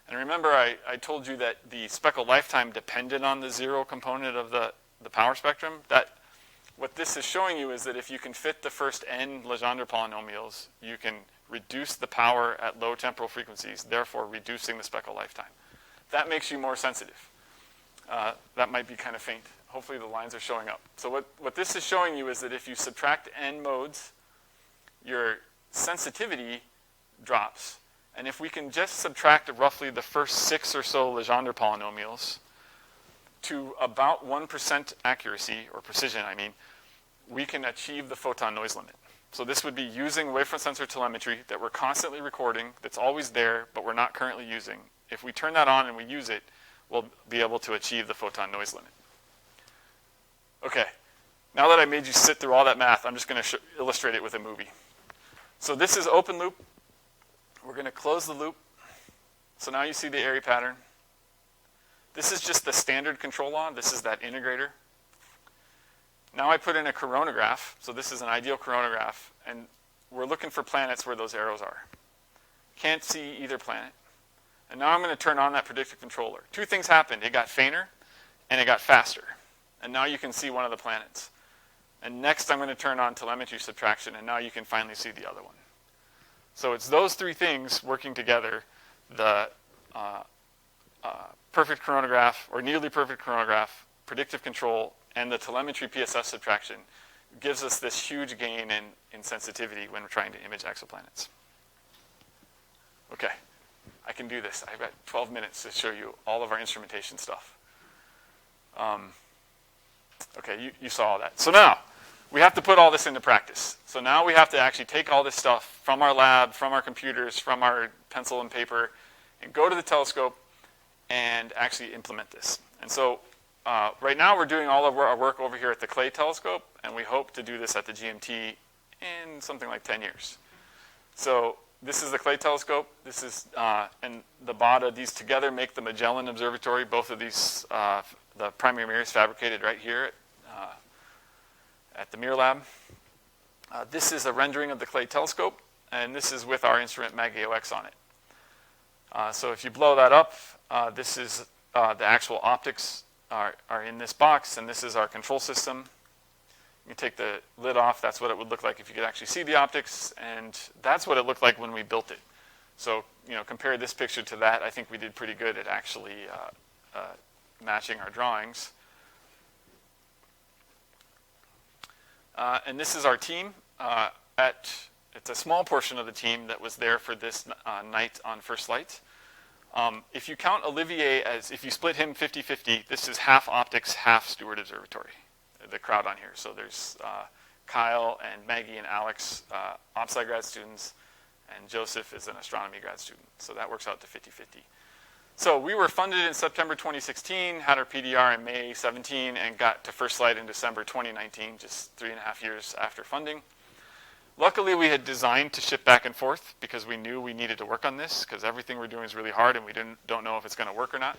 And remember, I told you that the Speckle Lifetime depended on the 0 component of the power spectrum. What this is showing you is that if you can fit the first n Legendre polynomials, you can reduce the power at low temporal frequencies, therefore reducing the Speckle Lifetime. That makes you more sensitive. That might be kind of faint. Hopefully the lines are showing up. So what this is showing you is that if you subtract n modes, your sensitivity drops. And if we can just subtract roughly the first 6 or so Legendre polynomials to about 1% accuracy, or precision, we can achieve the photon noise limit. So this would be using wavefront sensor telemetry that we're constantly recording, that's always there, but we're not currently using. If we turn that on and we use it, we'll be able to achieve the photon noise limit. Okay, now that I made you sit through all that math, I'm just going to illustrate it with a movie. So this is open loop. We're going to close the loop. So now you see the Airy pattern. This is just the standard control law. This is that integrator. Now I put in a coronagraph. So this is an ideal coronagraph. And we're looking for planets where those arrows are. Can't see either planet. And now I'm going to turn on that predictive controller. 2 things happened. It got fainter and it got faster. And now you can see one of the planets. And next I'm going to turn on telemetry subtraction, and now you can finally see the other one. So it's those 3 things working together, the perfect coronagraph, or nearly perfect coronagraph, predictive control, and the telemetry PSS subtraction gives us this huge gain in sensitivity when we're trying to image exoplanets. Okay, I can do this. I've got 12 minutes to show you all of our instrumentation stuff. Okay, you saw all that. So now, we have to put all this into practice. So now we have to actually take all this stuff from our lab, from our computers, from our pencil and paper, and go to the telescope and actually implement this. And so right now we're doing all of our work over here at the Clay telescope, and we hope to do this at the GMT in something like 10 years. So this is the Clay telescope. This is, and the BADA, these together make the Magellan Observatory. Both of these, the primary mirror is fabricated right here at the Mirror Lab. This is a rendering of the Clay telescope, and this is with our instrument MagAO-X on it. So if you blow that up, this is the actual optics are in this box, and this is our control system. You take the lid off. That's what it would look like if you could actually see the optics, and that's what it looked like when we built it. So compare this picture to that. I think we did pretty good at actually matching our drawings. And this is our team. It's a small portion of the team that was there for this night on First Light. If you count Olivier if you split him 50-50, this is half optics, half Steward Observatory, the crowd on here. So there's Kyle and Maggie and Alex, OpSci grad students, and Joseph is an astronomy grad student. So that works out to 50-50. So we were funded in September 2016, had our PDR in May 17, and got to First Light in December 2019, just 3.5 years after funding. Luckily, we had designed to ship back and forth because we knew we needed to work on this because everything we're doing is really hard and we don't know if it's going to work or not.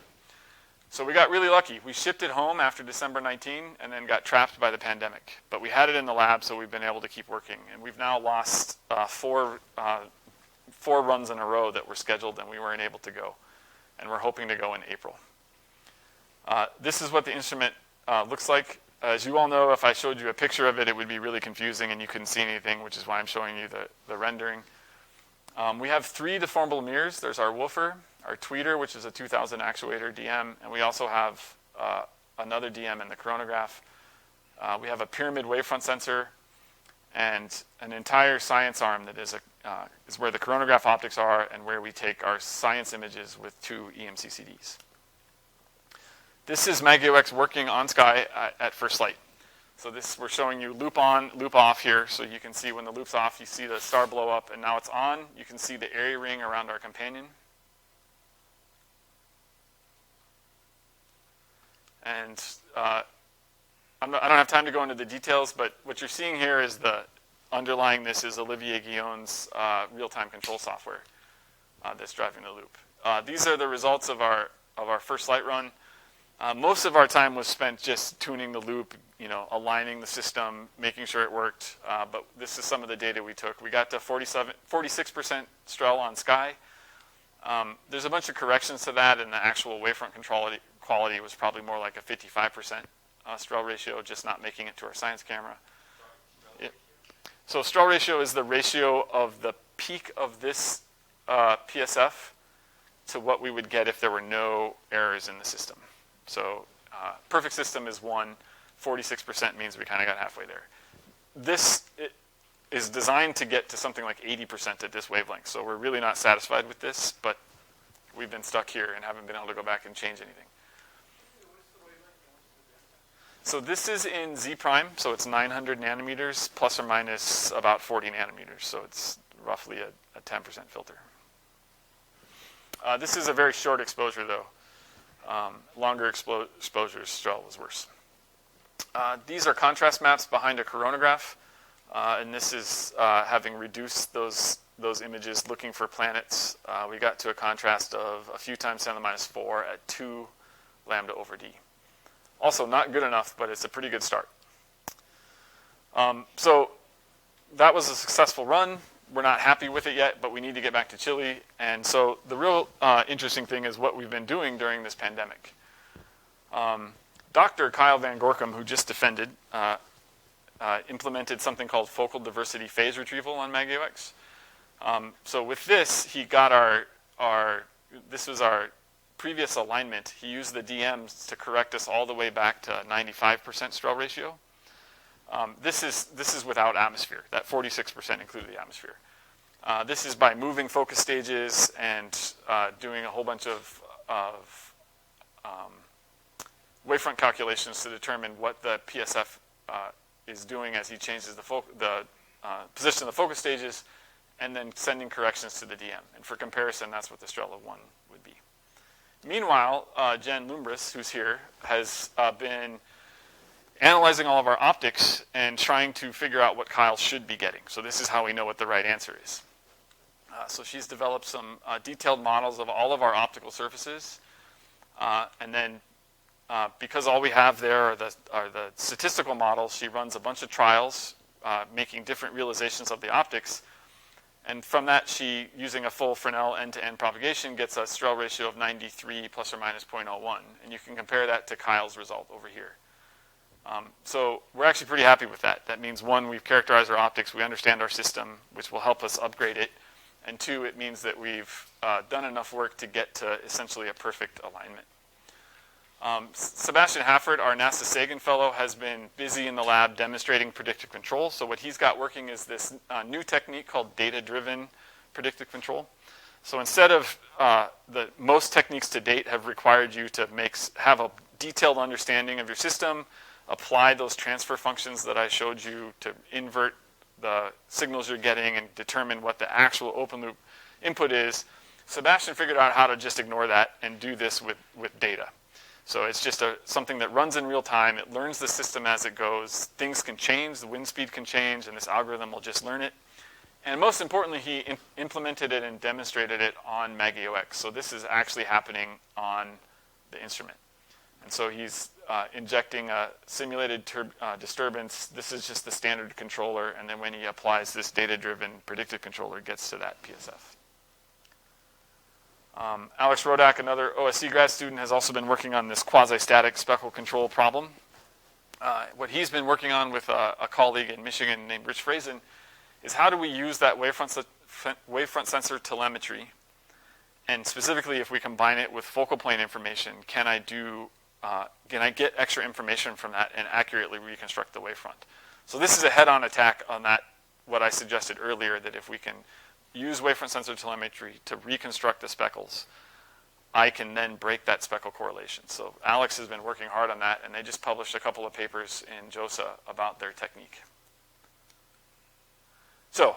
So we got really lucky. We shipped it home after December 19 and then got trapped by the pandemic. But we had it in the lab, so we've been able to keep working. And we've now lost four runs in a row that were scheduled and we weren't able to go. And we're hoping to go in April. This is what the instrument looks like. As you all know, if I showed you a picture of it, it would be really confusing and you couldn't see anything, which is why I'm showing you the rendering. We have 3 deformable mirrors. There's our woofer, our tweeter, which is a 2000 actuator DM, and we also have another DM in the coronagraph. We have a pyramid wavefront sensor and an entire science arm that is where the coronagraph optics are and where we take our science images with 2 EMCCDs. This is MagAO-X working on sky at first light. So we're showing you loop on, loop off here, so you can see when the loop's off, you see the star blow up, and now it's on. You can see the area ring around our companion. And I don't have time to go into the details, but what you're seeing here is underlying this is Olivier Guillon's real-time control software that's driving the loop. These are the results of our first light run. Most of our time was spent just tuning the loop, aligning the system, making sure it worked. But this is some of the data we took. We got to 46% Strel on sky. There's a bunch of corrections to that, and the actual wavefront quality was probably more like a 55% Strel ratio, just not making it to our science camera. So Strel ratio is the ratio of the peak of this PSF to what we would get if there were no errors in the system. So perfect system is 1, 46% means we kind of got halfway there. This is designed to get to something like 80% at this wavelength. So we're really not satisfied with this, but we've been stuck here and haven't been able to go back and change anything. So this is in Z prime, so it's 900 nanometers plus or minus about 40 nanometers. So it's roughly a 10% filter. This is a very short exposure, though. Longer exposures, Strel was worse. These are contrast maps behind a coronagraph, and this is having reduced those images looking for planets. We got to a contrast of a few times 10 to the minus 4 at 2 lambda over d. Also not good enough, but it's a pretty good start. So that was a successful run. We're not happy with it yet, but we need to get back to Chile. And so the real interesting thing is what we've been doing during this pandemic. Dr. Kyle Van Gorkum, who just defended, implemented something called focal diversity phase retrieval on MagAO-X. So with this, he got this was our previous alignment. He used the DMs to correct us all the way back to 95% Strel ratio. This is without atmosphere. That 46% included the atmosphere. This is by moving focus stages and doing a whole bunch of wavefront calculations to determine what the PSF is doing as he changes the position of the focus stages, and then sending corrections to the DM. And for comparison, that's what the Strel of 1 would be. Meanwhile, Jen Lumbris, who's here, has been analyzing all of our optics and trying to figure out what Kyle should be getting. So this is how we know what the right answer is. So she's developed some detailed models of all of our optical surfaces. And then because all we have there are the statistical models, she runs a bunch of trials making different realizations of the optics. And from that, she, using a full Fresnel end-to-end propagation, gets a Strel ratio of 93 plus or minus 0.01. And you can compare that to Kyle's result over here. So we're actually pretty happy with that. That means, 1, we've characterized our optics, we understand our system, which will help us upgrade it. And 2, it means that we've done enough work to get to essentially a perfect alignment. Sebastian Hafford, our NASA Sagan fellow, has been busy in the lab demonstrating predictive control. So what he's got working is this new technique called data-driven predictive control. So instead of most techniques to date have required you to have a detailed understanding of your system, apply those transfer functions that I showed you to invert the signals you're getting and determine what the actual open loop input is, Sebastian figured out how to just ignore that and do this with data. So it's just something that runs in real time. It learns the system as it goes. Things can change. The wind speed can change, and this algorithm will just learn it. And most importantly, he implemented it and demonstrated it on MagAO-X. So this is actually happening on the instrument. And so he's injecting a simulated disturbance. This is just the standard controller, and then when he applies this data-driven predictive controller, it gets to that PSF. Alex Rodak, another OSC grad student, has also been working on this quasi-static speckle control problem. What he's been working on with a colleague in Michigan named Rich Frazen is how do we use that wavefront sensor telemetry, and specifically if we combine it with focal plane information, can I get extra information from that and accurately reconstruct the wavefront? So this is a head-on attack on that, what I suggested earlier, that if we can use wavefront sensor telemetry to reconstruct the speckles, I can then break that speckle correlation. So Alex has been working hard on that, and they just published a couple of papers in JOSA about their technique. So,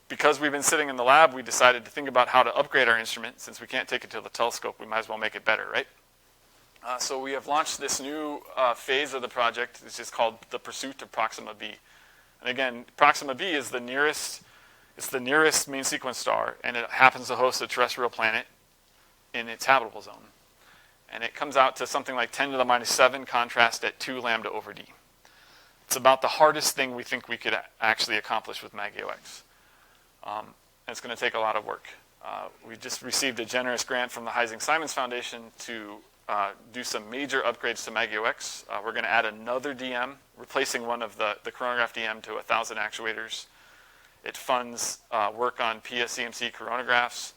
because we've been sitting in the lab, we decided to think about how to upgrade our instrument. Since we can't take it to the telescope, we might as well make it better, right? So we have launched this new phase of the project. It's just called the Pursuit of Proxima B. And again, Proxima B is the nearest main sequence star, and it happens to host a terrestrial planet in its habitable zone. And it comes out to something like 10 to the minus 7 contrast at 2 lambda over d. It's about the hardest thing we think we could actually accomplish with MagAO-X. And it's going to take a lot of work. We just received a generous grant from the Heising-Simons Foundation to do some major upgrades to MagAO-X. We're going to add another DM, replacing one of the coronagraph DM to 1,000 actuators. It funds work on PSCMC coronagraphs,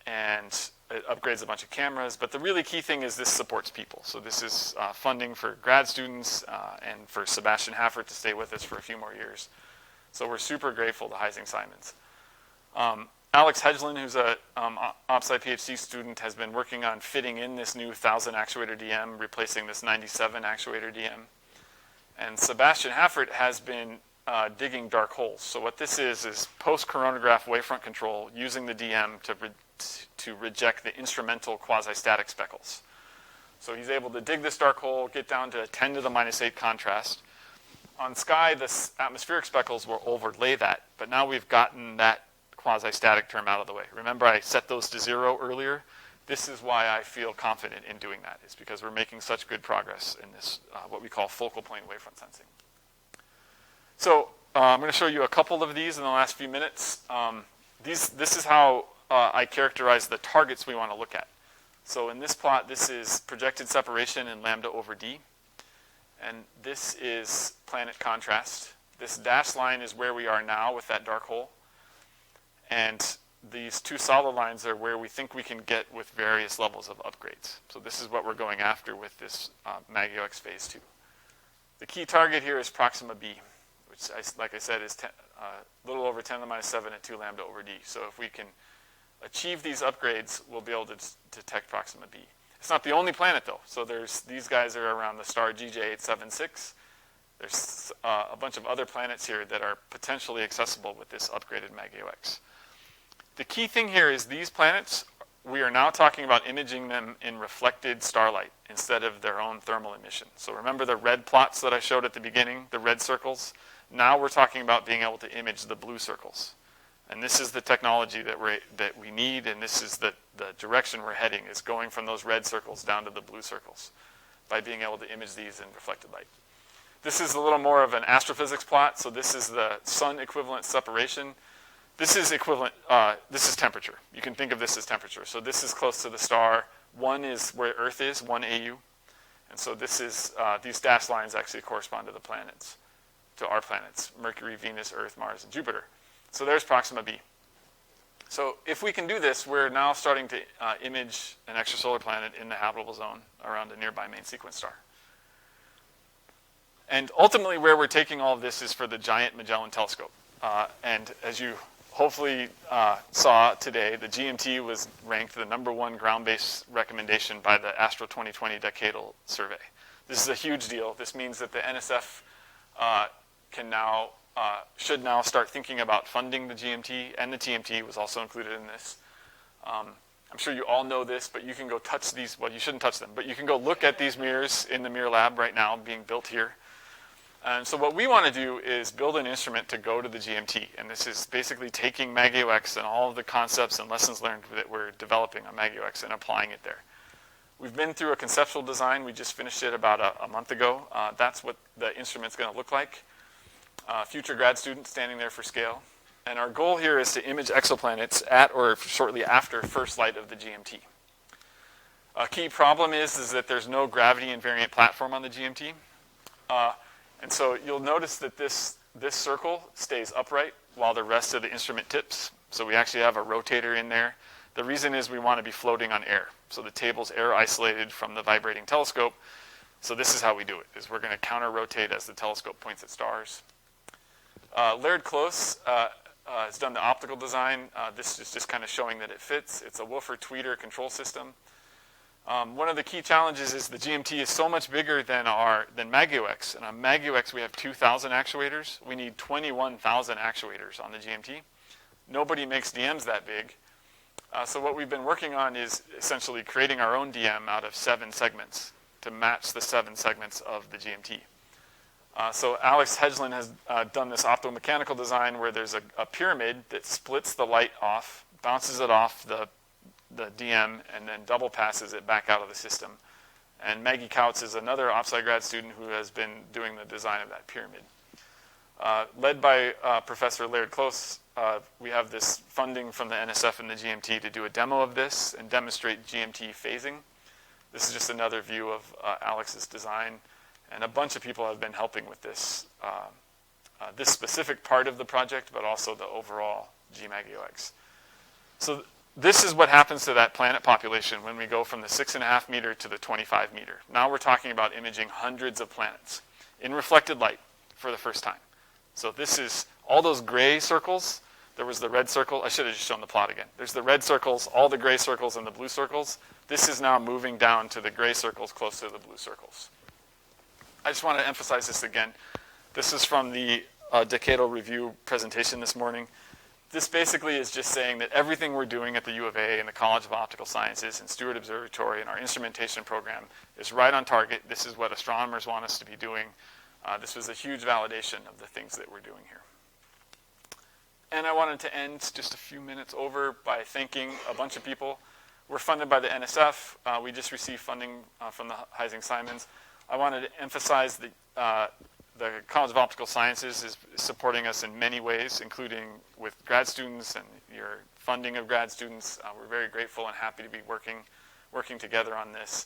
and it upgrades a bunch of cameras. But the really key thing is this supports people. So this is funding for grad students and for Sebastian Haffert to stay with us for a few more years. So we're super grateful to Heising-Simons. Alex Hedgelin, who's a OpSci PhD student, has been working on fitting in this new 1,000 actuator DM, replacing this 97 actuator DM. And Sebastian Haffert has been digging dark holes. So what this is post-coronagraph wavefront control using the DM to reject the instrumental quasi-static speckles. So he's able to dig this dark hole, get down to 10 to the minus 8 contrast. On sky, the atmospheric speckles will overlay that, but now we've gotten that quasi-static term out of the way. Remember I set those to 0 earlier? This is why I feel confident in doing that. It's because we're making such good progress in this, what we call focal plane wavefront sensing. So I'm going to show you a couple of these in the last few minutes. This is how I characterize the targets we want to look at. So in this plot, this is projected separation in lambda over d. And this is planet contrast. This dashed line is where we are now with that dark hole. And these two solid lines are where we think we can get with various levels of upgrades. So this is what we're going after with this MagAO-X Phase II. The key target here is Proxima B, which, like I said, is a little over 10 to the minus 7 at 2 lambda over d. So if we can achieve these upgrades, we'll be able to detect Proxima B. It's not the only planet, though. So these guys are around the star GJ876. There's a bunch of other planets here that are potentially accessible with this upgraded MagAO-X. The key thing here is these planets, we are now talking about imaging them in reflected starlight instead of their own thermal emission. So remember the red plots that I showed at the beginning, the red circles? Now we're talking about being able to image the blue circles. And this is the technology that we need, and this is the direction we're heading, is going from those red circles down to the blue circles by being able to image these in reflected light. This is a little more of an astrophysics plot. So this is the sun equivalent separation. This is equivalent, this is temperature. You can think of this as temperature. So this is close to the star. 1 is where Earth is, 1 AU. And so this is, these dashed lines actually correspond to the planets, to our planets, Mercury, Venus, Earth, Mars, and Jupiter. So there's Proxima B. So if we can do this, we're now starting to image an extrasolar planet in the habitable zone around a nearby main sequence star. And ultimately where we're taking all of this is for the Giant Magellan Telescope. And as you hopefully saw today, the GMT was ranked the #1 ground-based recommendation by the Astro 2020 Decadal Survey. This is a huge deal. This means that the NSF should now start thinking about funding the GMT, and the TMT was also included in this. I'm sure you all know this, but you can go touch these. Well, you shouldn't touch them, but you can go look at these mirrors in the mirror lab right now being built here. And so what we want to do is build an instrument to go to the GMT. And this is basically taking MagAO-X and all of the concepts and lessons learned that we're developing on MagAO-X and applying it there. We've been through a conceptual design. We just finished it about a month ago. That's what the instrument's going to look like. Future grad students standing there for scale. And our goal here is to image exoplanets at or shortly after first light of the GMT. A key problem is that there's no gravity invariant platform on the GMT. And so you'll notice that this circle stays upright while the rest of the instrument tips. So we actually have a rotator in there. The reason is we want to be floating on air. So the table's air isolated from the vibrating telescope. So this is how we do it, is we're going to counter-rotate as the telescope points at stars. Laird Close has done the optical design. This is just kind of showing that it fits. It's a Woofer-Tweeter control system. One of the key challenges is the GMT is so much bigger than MagAO-X. And on MagAO-X, we have 2,000 actuators. We need 21,000 actuators on the GMT. Nobody makes DMs that big. So what we've been working on is essentially creating our own DM out of 7 segments to match the 7 segments of the GMT. So Alex Hedgelin has done this optomechanical design where there's a pyramid that splits the light off, bounces it off the DM, and then double passes it back out of the system. And Maggie Kautz is another offsite grad student who has been doing the design of that pyramid. Led by Professor Laird Close, we have this funding from the NSF and the GMT to do a demo of this and demonstrate GMT phasing. This is just another view of Alex's design. And a bunch of people have been helping with this, this specific part of the project, but also the overall GMagAO-X. So this is what happens to that planet population when we go from the 6.5 meter to the 25 meter. Now we're talking about imaging hundreds of planets in reflected light for the first time. So this is all those gray circles. There was the red circle. I should have just shown the plot again. There's the red circles, all the gray circles, and the blue circles. This is now moving down to the gray circles close to the blue circles. I just want to emphasize this again. This is from the decadal review presentation this morning. This basically is just saying that everything we're doing at the U of A and the College of Optical Sciences and Stewart Observatory and our instrumentation program is right on target. This is what astronomers want us to be doing. This was a huge validation of the things that we're doing here. And I wanted to end just a few minutes over by thanking a bunch of people. We're funded by the NSF. We just received funding from the Heising-Simons. I wanted to emphasize that the College of Optical Sciences is supporting us in many ways, including with grad students and your funding of grad students. We're very grateful and happy to be working together on this.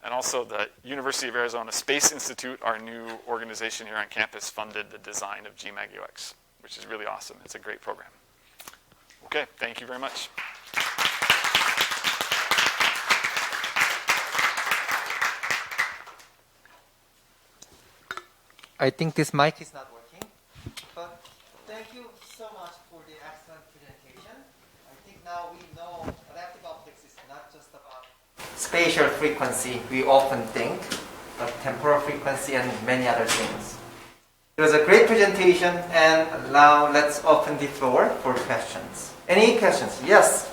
And also the University of Arizona Space Institute, our new organization here on campus, funded the design of GMagAO-X, which is really awesome. It's a great program. Okay, thank you very much. I think this mic is not working, but thank you so much for the excellent presentation. I think now we know adaptive optics is not just about spatial frequency we often think, but temporal frequency and many other things. It was a great presentation, and now let's open the floor for questions. Any questions? Yes?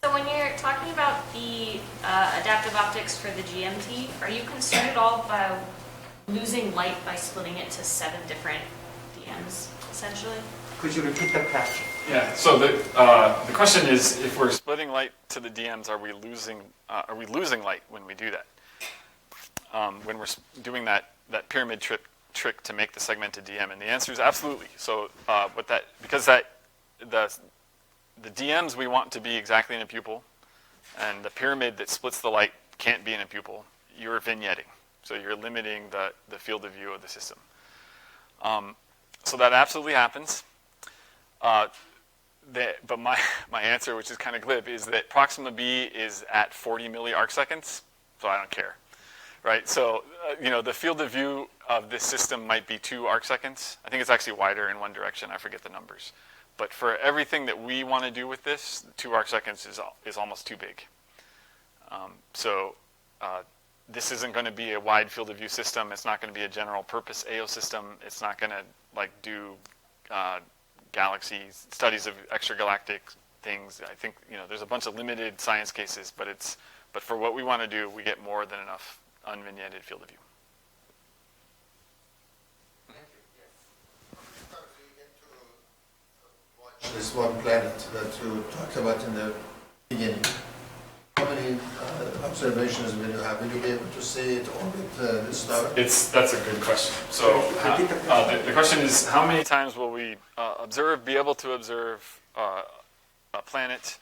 So when you're talking about the adaptive optics for the GMT, are you concerned at all by losing light by splitting it to 7 different DMs, essentially? Could you repeat the question? Yeah. So the question is, if we're splitting light to the DMs, are we losing light when we do that? When we're doing that pyramid trick to make the segmented DM, and the answer is absolutely. So because the DMs we want to be exactly in a pupil, and the pyramid that splits the light can't be in a pupil. You're vignetting. So you're limiting the field of view of the system. So that absolutely happens. But my answer, which is kind of glib, is that Proxima B is at 40 milliarcseconds, so I don't care, right? So the field of view of this system might be 2 arcseconds. I think it's actually wider in one direction. I forget the numbers. But for everything that we want to do with this, 2 arcseconds is almost too big. This isn't going to be a wide field of view system. It's not going to be a general purpose AO system. It's not going to do galaxy studies of extragalactic things. I think there's a bunch of limited science cases, but for what we want to do, we get more than enough unvignetted field of view. This one planet that you talked about in the beginning. How observations will you have? Will you be able to see it orbit the star? That's a good question. So the question is, how many times will we be able to observe a planet?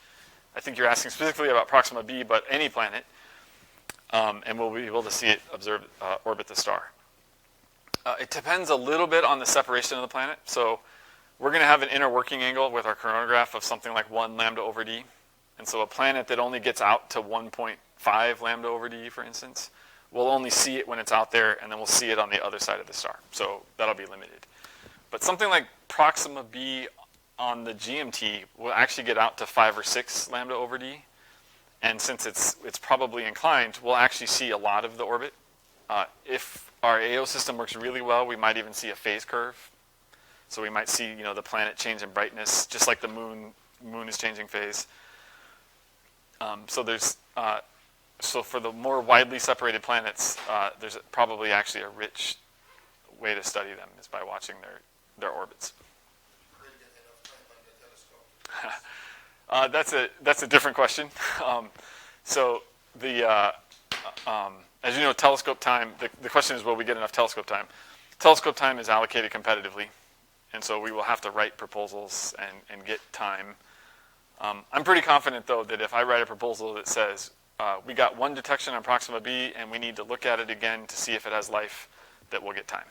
I think you're asking specifically about Proxima B, but any planet, and we'll be able to see it orbit the star. It depends a little bit on the separation of the planet. So we're going to have an inner working angle with our coronagraph of something like 1 lambda over d. And so a planet that only gets out to 1.5 lambda over d, for instance, we'll only see it when it's out there, and then we'll see it on the other side of the star. So that'll be limited. But something like Proxima B on the GMT will actually get out to 5 or 6 lambda over d. And since it's probably inclined, we'll actually see a lot of the orbit. If our AO system works really well, we might even see a phase curve. So we might see, the planet change in brightness, just like the moon is changing phase. So for the more widely separated planets, there's probably actually a rich way to study them is by watching their orbits. That's a different question. As you know, telescope time, the question is, will we get enough telescope time? Telescope time is allocated competitively, and so we will have to write proposals and get time. I'm pretty confident, though, that if I write a proposal that says, we got 1 detection on Proxima B, and we need to look at it again to see if it has life, that we'll get time.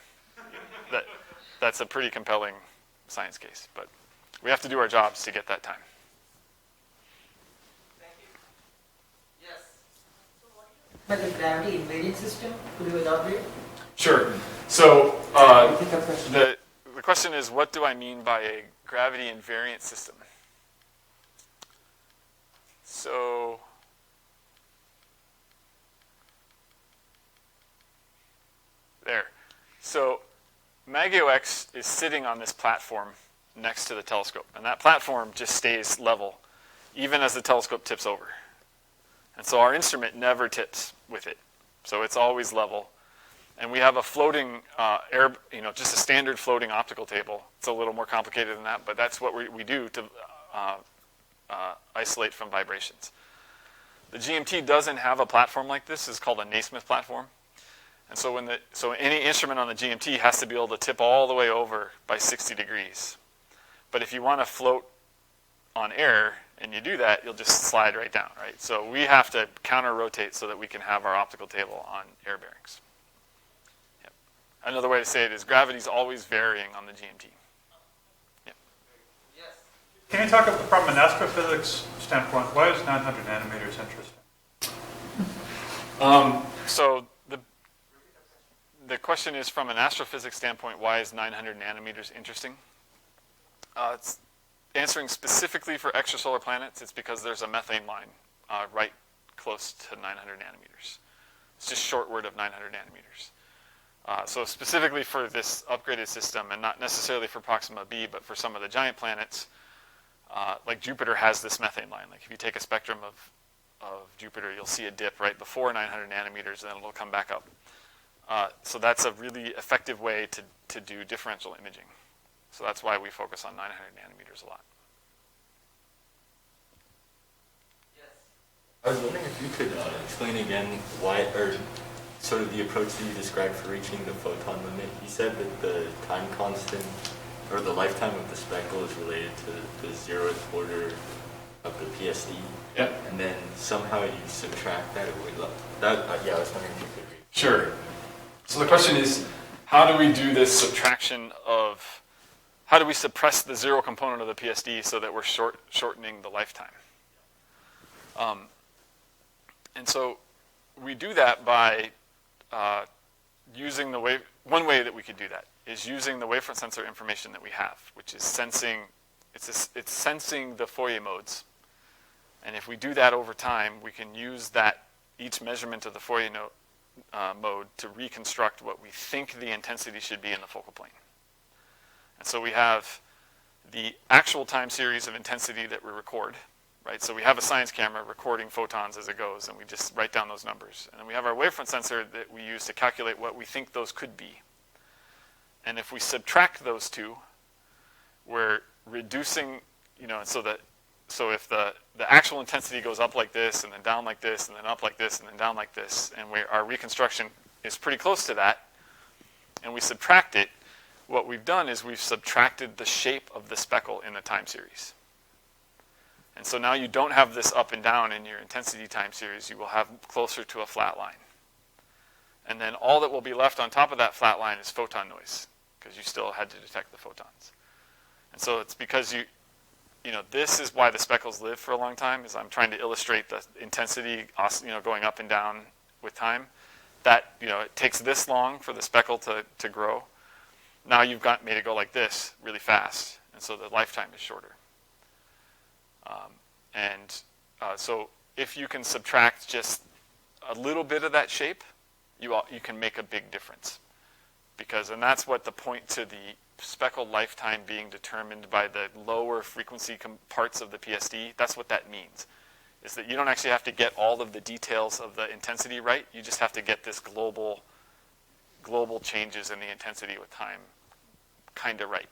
That's a pretty compelling science case, but we have to do our jobs to get that time. But the gravity invariant system, could you elaborate? Sure. So the question is, what do I mean by a gravity invariant system? So there. So MagAO-X is sitting on this platform next to the telescope, and that platform just stays level, even as the telescope tips over. And so our instrument never tips with it. So it's always level. And we have a floating just a standard floating optical table. It's a little more complicated than that, but that's what we do to isolate from vibrations. The GMT doesn't have a platform like this. It's called a Naismith platform. And so any instrument on the GMT has to be able to tip all the way over by 60 degrees. But if you want to float on air, and you do that, you'll just slide right down, right? So we have to counter-rotate so that we can have our optical table on air bearings. Yep. Another way to say it is gravity's always varying on the GMT. Yep. Yes. Can you talk about, from an astrophysics standpoint, why is 900 nanometers interesting? So the question is, from an astrophysics standpoint, why is 900 nanometers interesting? It's answering specifically for extrasolar planets, it's because there's a methane line right close to 900 nanometers. It's just short word of 900 nanometers. So specifically for this upgraded system, and not necessarily for Proxima B, but for some of the giant planets, like Jupiter has this methane line. Like if you take a spectrum of Jupiter, you'll see a dip right before 900 nanometers, and then it'll come back up. So that's a really effective way to do differential imaging. So that's why we focus on 900 nanometers a lot. Yes. I was wondering if you could explain again why, or sort of the approach that you described for reaching the photon limit. You said that the time constant, or the lifetime of the speckle is related to the 0th order of the PSD. Yep. And then somehow you subtract that away. I was wondering if you could read. Sure. So the question is, how do we do this subtraction of... How do we suppress the 0 component of the PSD so that we're shortening the lifetime? And so we do that by using one way that we could do that is using the wavefront sensor information that we have, which is sensing the Fourier modes. And if we do that over time, we can use each measurement of the Fourier mode to reconstruct what we think the intensity should be in the focal plane. And so we have the actual time series of intensity that we record, right? So we have a science camera recording photons as it goes, and we just write down those numbers. And then we have our wavefront sensor that we use to calculate what we think those could be. And if we subtract those two, we're reducing, so that so if the actual intensity goes up like this, and then down like this, and then up like this, and then down like this, and our reconstruction is pretty close to that, and we subtract it, what we've done is we've subtracted the shape of the speckle in the time series. And so now you don't have this up and down in your intensity time series. You will have closer to a flat line. And then all that will be left on top of that flat line is photon noise, because you still had to detect the photons. And so it's because this is why the speckles live for a long time, is I'm trying to illustrate the intensity, going up and down with time. That, it takes this long for the speckle to grow. Now you've made it go like this really fast, and so the lifetime is shorter. So if you can subtract just a little bit of that shape, you can make a big difference. And that's what the point to the speckle lifetime being determined by the lower frequency parts of the PSD, that's what that means, is that you don't actually have to get all of the details of the intensity right. You just have to get this global changes in the intensity with time kind of right.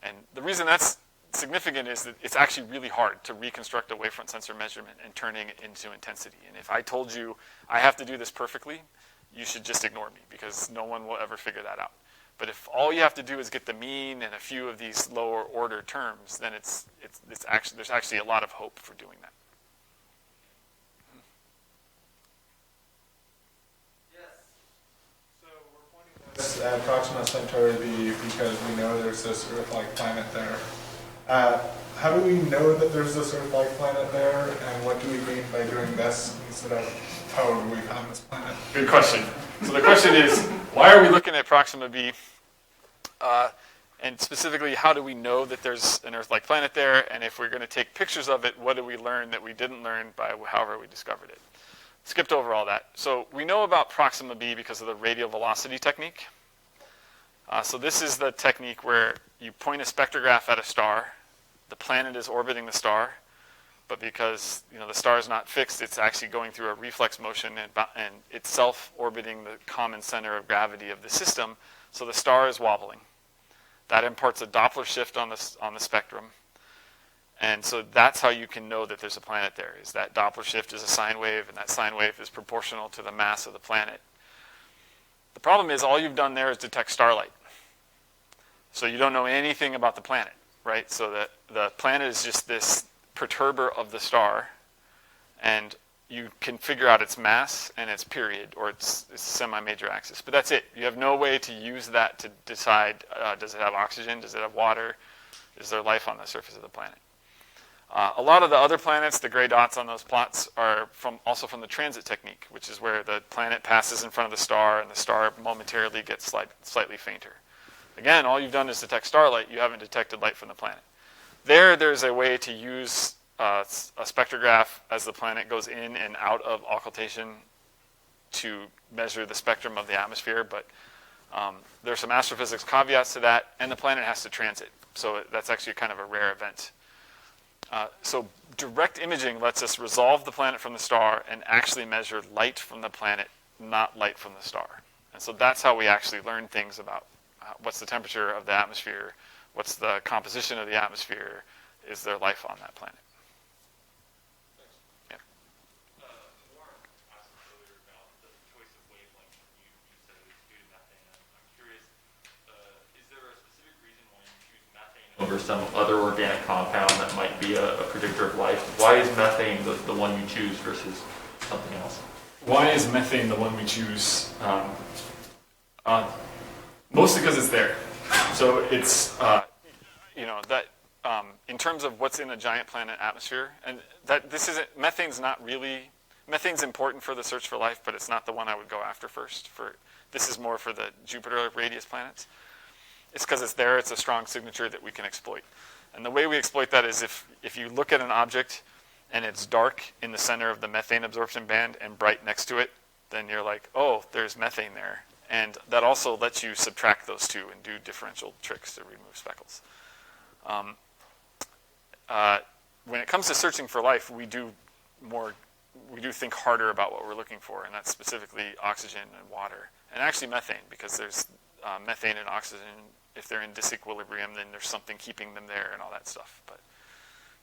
And the reason that's significant is that it's actually really hard to reconstruct a wavefront sensor measurement and turning it into intensity. And if I told you I have to do this perfectly, you should just ignore me, because no one will ever figure that out. But if all you have to do is get the mean and a few of these lower order terms, then there's actually a lot of hope for doing that. This Proxima Centauri B because we know there's this Earth-like planet there. How do we know that there's this Earth-like planet there, and what do we mean by doing this instead of how have we found this planet? Good question. So the question is, why are we looking at Proxima B? And specifically, how do we know that there's an Earth-like planet there? And if we're going to take pictures of it, what do we learn that we didn't learn by however we discovered it? Skipped over all that. So we know about Proxima B because of the radial velocity technique. So this is the technique where you point a spectrograph at a star. The planet is orbiting the star, but because the star is not fixed, it's actually going through a reflex motion and itself orbiting the common center of gravity of the system. So the star is wobbling. That imparts a Doppler shift on the spectrum. And so that's how you can know that there's a planet there, is that Doppler shift is a sine wave, and that sine wave is proportional to the mass of the planet. The problem is all you've done there is detect starlight. So you don't know anything about the planet, right? So the planet is just this perturber of the star, and you can figure out its mass and its period, or its semi-major axis. But that's it. You have no way to use that to decide, does it have oxygen? Does it have water? Is there life on the surface of the planet? A lot of the other planets, the gray dots on those plots, are also from the transit technique, which is where the planet passes in front of the star and the star momentarily gets slightly fainter. Again, all you've done is detect starlight. You haven't detected light from the planet. There's a way to use a spectrograph as the planet goes in and out of occultation to measure the spectrum of the atmosphere, but there's some astrophysics caveats to that, and the planet has to transit. So that's actually kind of a rare event. So direct imaging lets us resolve the planet from the star and actually measure light from the planet, not light from the star. And so that's how we actually learn things about what's the temperature of the atmosphere, what's the composition of the atmosphere, is there life on that planet. Yeah. Warren asked earlier about the choice of wavelength. You said it was due to methane. I'm curious, is there a specific reason why you choose methane over some other organic compound that might be a predictor of life? Why is methane the one you choose versus something else? Why is methane the one we choose? Mostly because it's there. So it's, in terms of what's in a giant planet atmosphere, and methane's important for the search for life, but it's not the one I would go after first. This is more for the Jupiter radius planets. It's because it's there, it's a strong signature that we can exploit. And the way we exploit that is if you look at an object and it's dark in the center of the methane absorption band and bright next to it, then you're like, oh, there's methane there. And that also lets you subtract those two and do differential tricks to remove speckles. When it comes to searching for life, we do think harder about what we're looking for, and that's specifically oxygen and water, and actually methane, because there's methane and oxygen. If they're in disequilibrium, then there's something keeping them there and all that stuff. But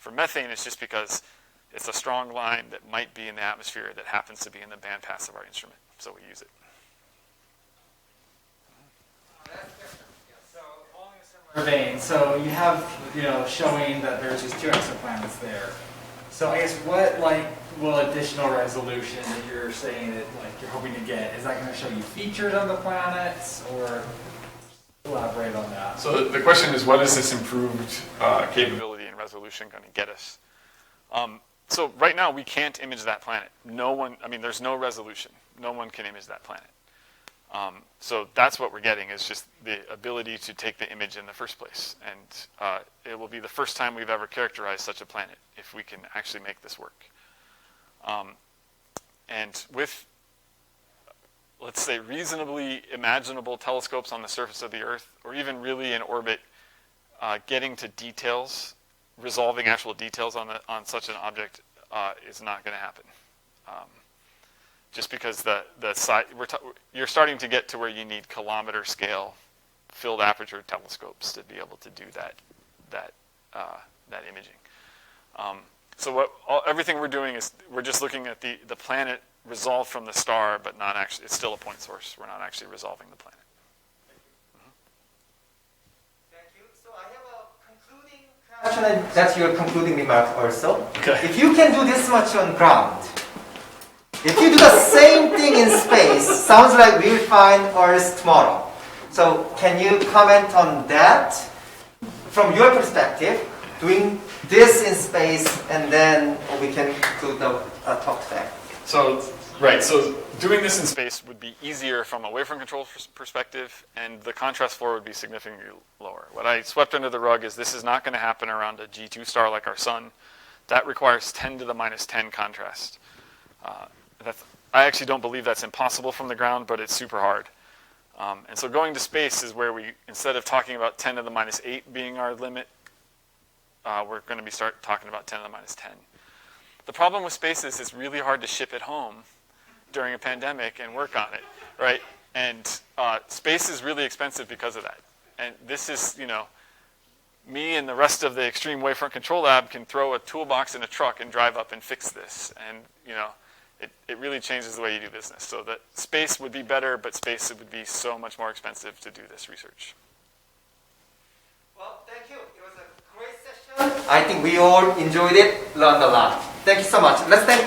For methane, it's just because it's a strong line that might be in the atmosphere that happens to be in the bandpass of our instrument, so we use it. So along a similar vein, so you have, showing that there's these 2 exoplanets there. So I guess what will additional resolution that you're saying that you're hoping to get? Is that going to show you features on the planets, or elaborate on that? So the question is, what is this improved capability and resolution going to get us? So right now we can't image that planet. There's no resolution. No one can image that planet. So that's what we're getting, is just the ability to take the image in the first place. And it will be the first time we've ever characterized such a planet, if we can actually make this work. And with, let's say, reasonably imaginable telescopes on the surface of the Earth, or even really in orbit, getting to details, resolving actual details on such an object is not going to happen. Just because you're starting to get to where you need kilometer scale filled aperture telescopes to be able to do that imaging. So everything we're doing is we're just looking at the planet resolved from the star, but not actually. It's still a point source. We're not actually resolving the planet. Thank you. So I have a concluding question, and that's your concluding remark also. Okay. If you can do this much on ground, if you do the same thing in space, sounds like we'll find Earth tomorrow. So can you comment on that from your perspective, doing this in space, and then we can conclude the talk today? So doing this in space would be easier from a wavefront control perspective, and the contrast floor would be significantly lower. What I swept under the rug is this is not going to happen around a G2 star like our sun. That requires 10 to the minus 10 contrast. I actually don't believe that's impossible from the ground, but it's super hard. And so going to space is where we, instead of talking about 10 to the minus 8 being our limit, we're going to start talking about 10 to the minus 10. The problem with space is it's really hard to ship it home during a pandemic and work on it, right? And space is really expensive because of that. And this is, me and the rest of the Extreme Wavefront Control Lab can throw a toolbox in a truck and drive up and fix this. And, it really changes the way you do business. So that space would be better, but space would be so much more expensive to do this research. Well, thank you. It was a great session. I think we all enjoyed it, learned a lot. Thank you so much. Let's thank